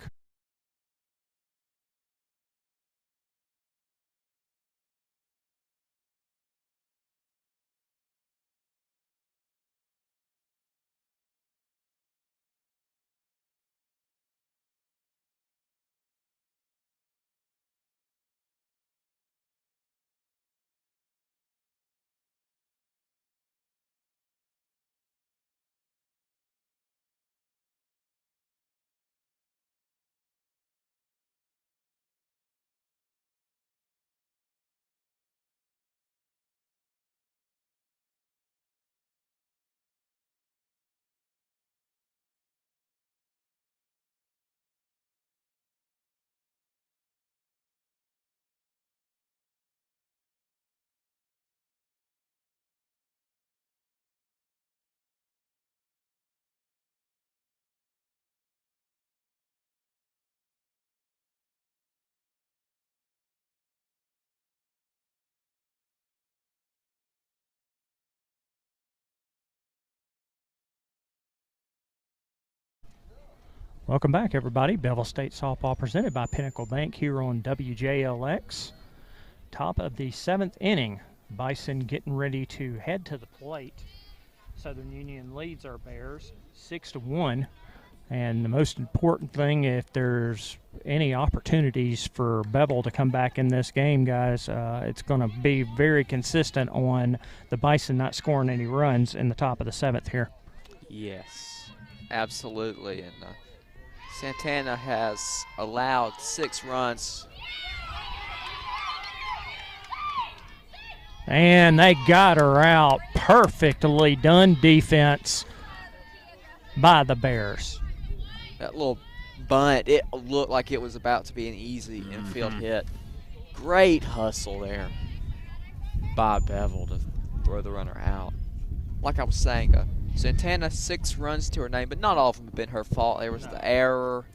Welcome back, everybody. Bevill State Softball presented by Pinnacle Bank here on WJLX. Top of the 7th inning. Bison getting ready to head to the plate. Southern Union leads our Bears 6-1. And the most important thing, if there's any opportunities for Bevill to come back in this game, guys, it's going to be very consistent on the Bison not scoring any runs in the top of the 7th here. Yes, absolutely. And Santana has allowed 6 runs. And they got her out. Perfectly done defense by the Bears. That little bunt, it looked like it was about to be an easy infield hit. Great hustle there by Bevill to throw the runner out. Like I was saying, Santana 6 runs to her name, but not all of them have been her fault. There was the error,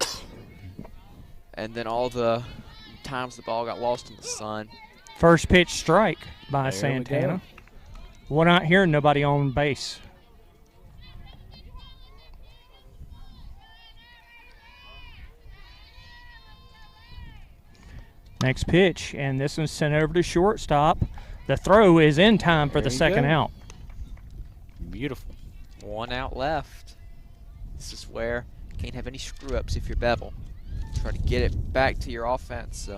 and then all the times the ball got lost in the sun. First pitch strike by There Santana. We're not hearing nobody on base. Next pitch, and this one's sent over to shortstop. The throw is in time for the second out. Beautiful. 1 out left. This is where you can't have any screw-ups if you're Bevill. Try to get it back to your offense.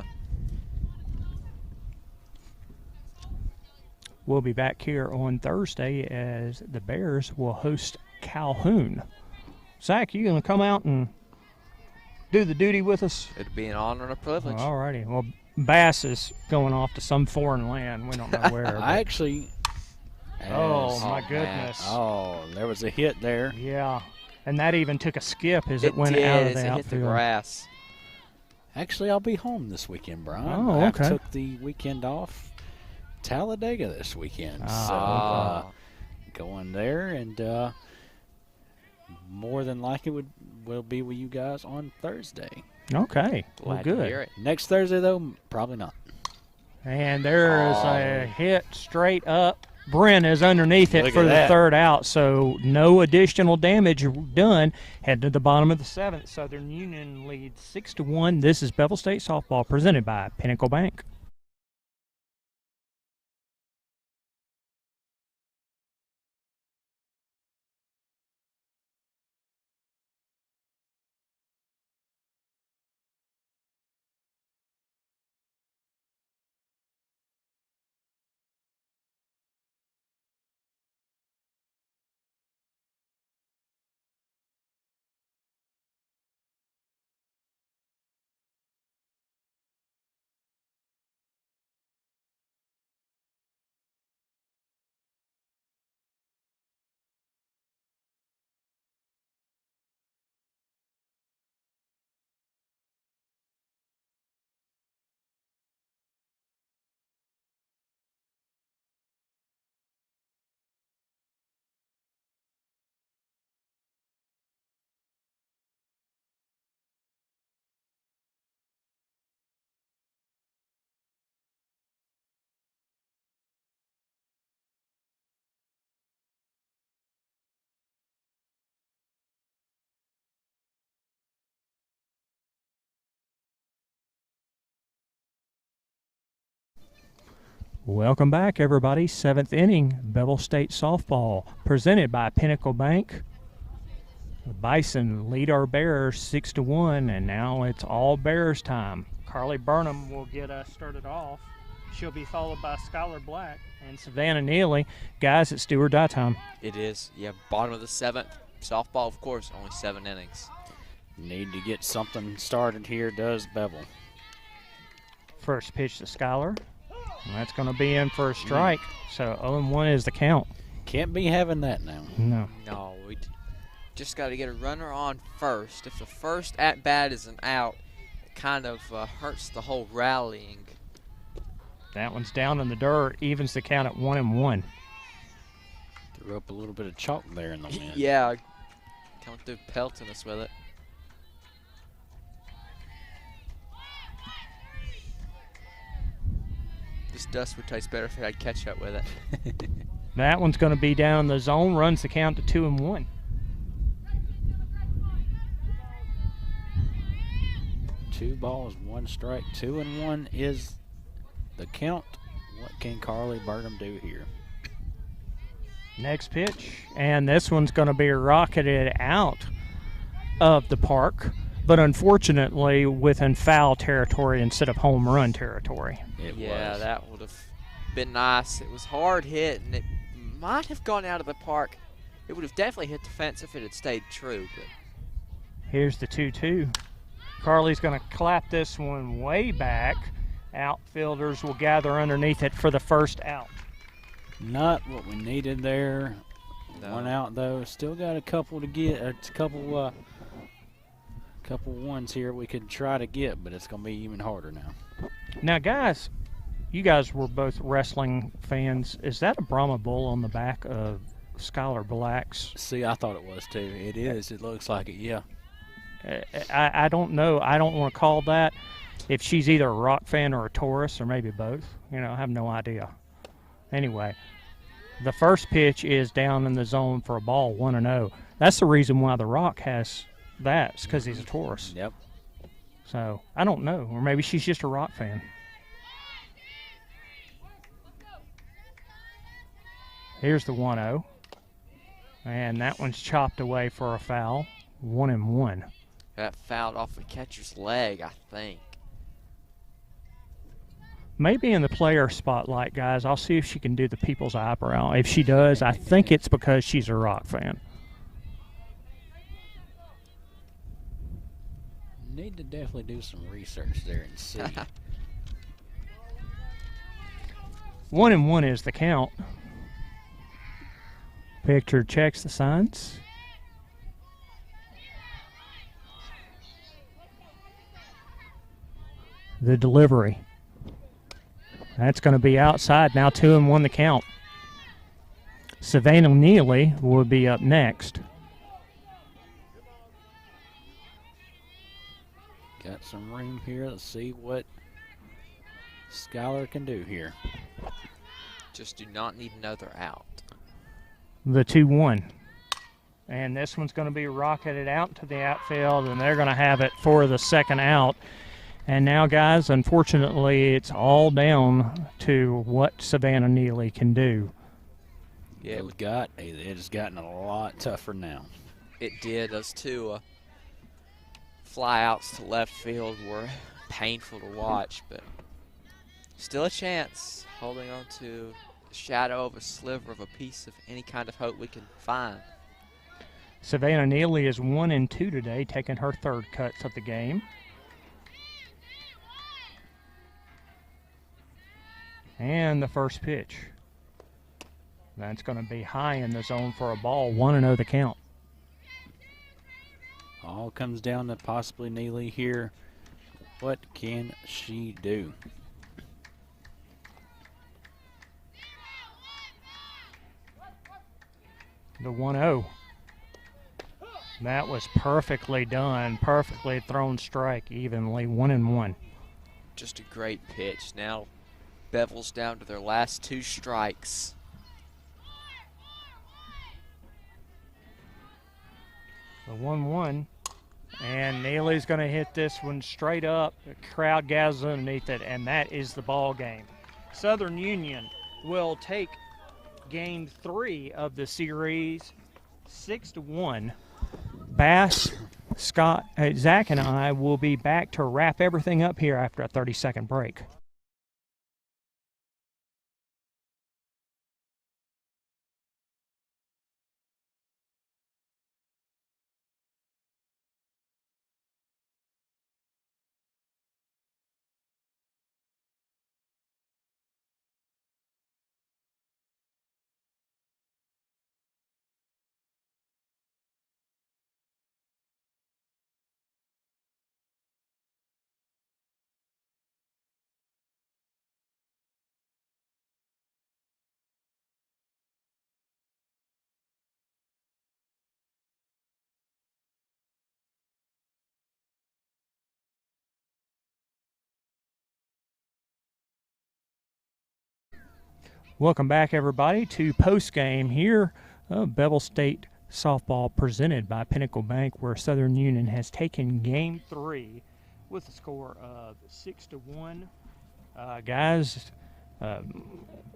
We'll be back here on Thursday as the Bears will host Calhoun. Zach, you going to come out and do the duty with us? It'd be an honor and a privilege. All righty. Well, Bass is going off to some foreign land. We don't know where. I actually. Oh, my man. goodness. Oh, there was a hit there. Yeah. And that even took a skip as it went did, out of as the it hit outfield. the grass. Actually, I'll be home this weekend, Brian. Oh, I okay. took the weekend off. Talladega this weekend. So going there, and more than likely will be with you guys on Thursday. Okay. Well, Glad to hear good. it. Next Thursday, though, probably not. And there's a hit straight up. Bryn is underneath it Look for at the that. 3rd out, so no additional damage done. Head to the bottom of the 7th. Southern Union leads 6-1. This is Bevill State Softball presented by Pinnacle Bank. Welcome back, everybody. 7th inning, Bevill State Softball, presented by Pinnacle Bank. The Bison lead our Bears 6-1, and now it's all Bears time. Carly Burnham will get us started off. She'll be followed by Skylar Black and Savannah Neely. Guys, it's do or die time. It is. Yeah, bottom of the 7th. Softball, of course, only 7 innings. Need to get something started here, does Bevill. First pitch to Skylar. And that's going to be in for a strike. So 0-1 is the count. Can't be having that now. No. No, we just got to get a runner on first. If the first at-bat is an out, it kind of hurts the whole rallying. That one's down in the dirt, evens the count at 1-1. Threw up a little bit of chalk there in the wind. Yeah, coming through pelting us with it. This dust would taste better if it had ketchup with it. That one's going to be down in the zone, runs the count to 2-1. Two balls, one strike, 2-1 is the count. What can Carly Burnham do here? Next pitch, and this one's going to be rocketed out of the park, but unfortunately within foul territory instead of home run territory. Yeah, that would have been nice. It was hard hit, and it might have gone out of the park. It would have definitely hit the fence if it had stayed true. But here's the 2-2. Carly's going to clap this one way back. Outfielders will gather underneath it for the first out. Not what we needed there. No. One out though. Still got a couple to get. A couple ones here we could try to get, but it's going to be even harder now. Now, guys, you guys were both wrestling fans. Is that a Brahma bull on the back of Skylar Black's? See, I thought it was too. It is. It looks like it. Yeah. I don't know. I don't want to call that. If she's either a rock fan or a Taurus or maybe both, I have no idea. Anyway, the first pitch is down in the zone for a ball, 1-0. That's the reason why the Rock has that. It's because he's a Taurus. Yep. So I don't know, or maybe she's just a Rock fan. Here's the 1-0, and that one's chopped away for a foul, 1-1. that fouled off the catcher's leg, I think. Maybe in the player spotlight, guys. I'll see if she can do the people's eyebrow. If she does, I think it's because she's a Rock fan. Need to definitely do some research there and see. 1-1 is the count. Pitcher checks the signs. The delivery. That's going to be outside. Now 2-1 the count. Savannah Neely will be up next. Got some room here. Let's see what Skylar can do here. Just do not need another out. The 2-1. And this one's going to be rocketed out to the outfield, and they're going to have it for the second out. And now, guys, unfortunately, it's all down to what Savannah Neely can do. Yeah, It has gotten a lot tougher now. it did. Those two fly outs to left field were painful to watch, but still a chance, holding on to the shadow of a sliver of a piece of any kind of hope we can find. Savannah Neely is 1-2 today, taking her third cuts of the game. And the first pitch. That's going to be high in the zone for a ball. 1-0 the count. All comes down to possibly Neely here. What can she do? The 1-0. That was perfectly done. Perfectly thrown strike evenly. 1-1. Just a great pitch. Now Bevill's down to their last two strikes. The 1-1. And Neely's going to hit this one straight up. The crowd gathers underneath it, and that is the ball game. Southern Union will take Game 3 of the series 6-1. Bass, Scott, Zach, and I will be back to wrap everything up here after a 30-second break. Welcome back, everybody, to postgame here of Bevill State Softball presented by Pinnacle Bank, where Southern Union has taken Game 3 with a score of 6-1. Guys,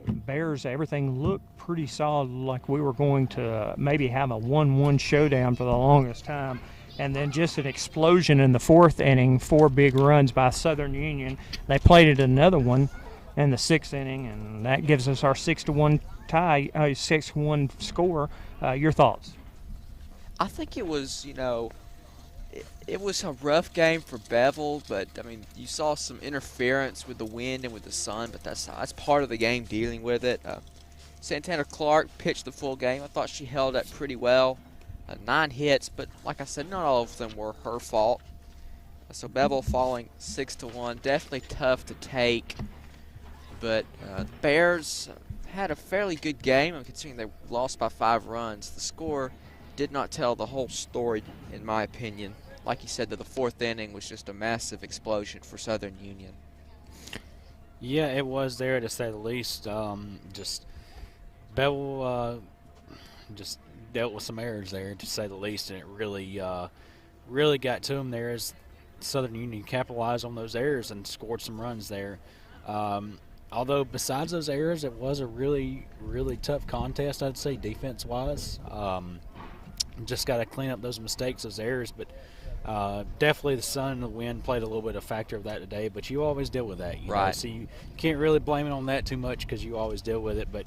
Bears, everything looked pretty solid, like we were going to maybe have a 1-1 showdown for the longest time. And then just an explosion in the fourth inning, 4 big runs by Southern Union. They played it another one in the sixth inning, and that gives us our 6-1 tie, 6-1 score. Your thoughts? I think it was, it was a rough game for Bevill, but I mean, you saw some interference with the wind and with the sun, but that's part of the game, dealing with it. Santana Clark pitched the full game. I thought she held up pretty well. 9 hits, but like I said, not all of them were her fault. So Bevill falling 6-1, definitely tough to take. But the Bears had a fairly good game, considering they lost by 5 runs. The score did not tell the whole story, in my opinion. Like you said, the fourth inning was just a massive explosion for Southern Union. Yeah, it was there, to say the least. Just Bevill just dealt with some errors there, to say the least, and it really got to them there as Southern Union capitalized on those errors and scored some runs there. Although besides those errors, it was a really, really tough contest, I'd say, defense-wise. Just got to clean up those mistakes, those errors. But definitely the sun and the wind played a little bit of factor of that today. But you always deal with that. You know? So you can't really blame it on that too much, because you always deal with it. But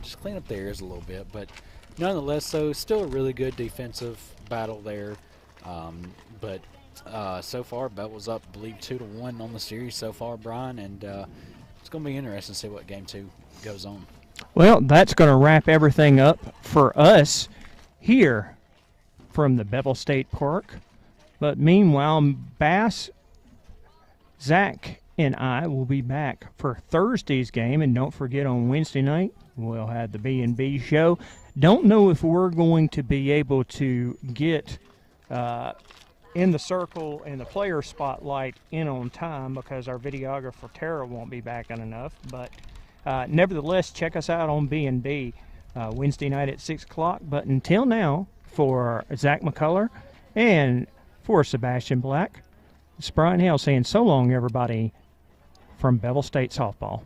just clean up the errors a little bit. But nonetheless, though, still a really good defensive battle there. But so far, Bevill's up, I believe, 2-1 on the series so far, Brian. And it's going to be interesting to see what Game 2 goes on. Well, that's going to wrap everything up for us here from the Bevill State Park. But meanwhile, Bass, Zach, and I will be back for Thursday's game. And don't forget, on Wednesday night, we'll have the B&B show. Don't know if we're going to be able to get in the circle and the player spotlight in on time, because our videographer Tara won't be back in enough. But nevertheless, check us out on B&B Wednesday night at 6 o'clock. But until now, for Zach McCullough and for Sebastian Black, it's Brian Hale saying so long, everybody, from Bevill State Softball.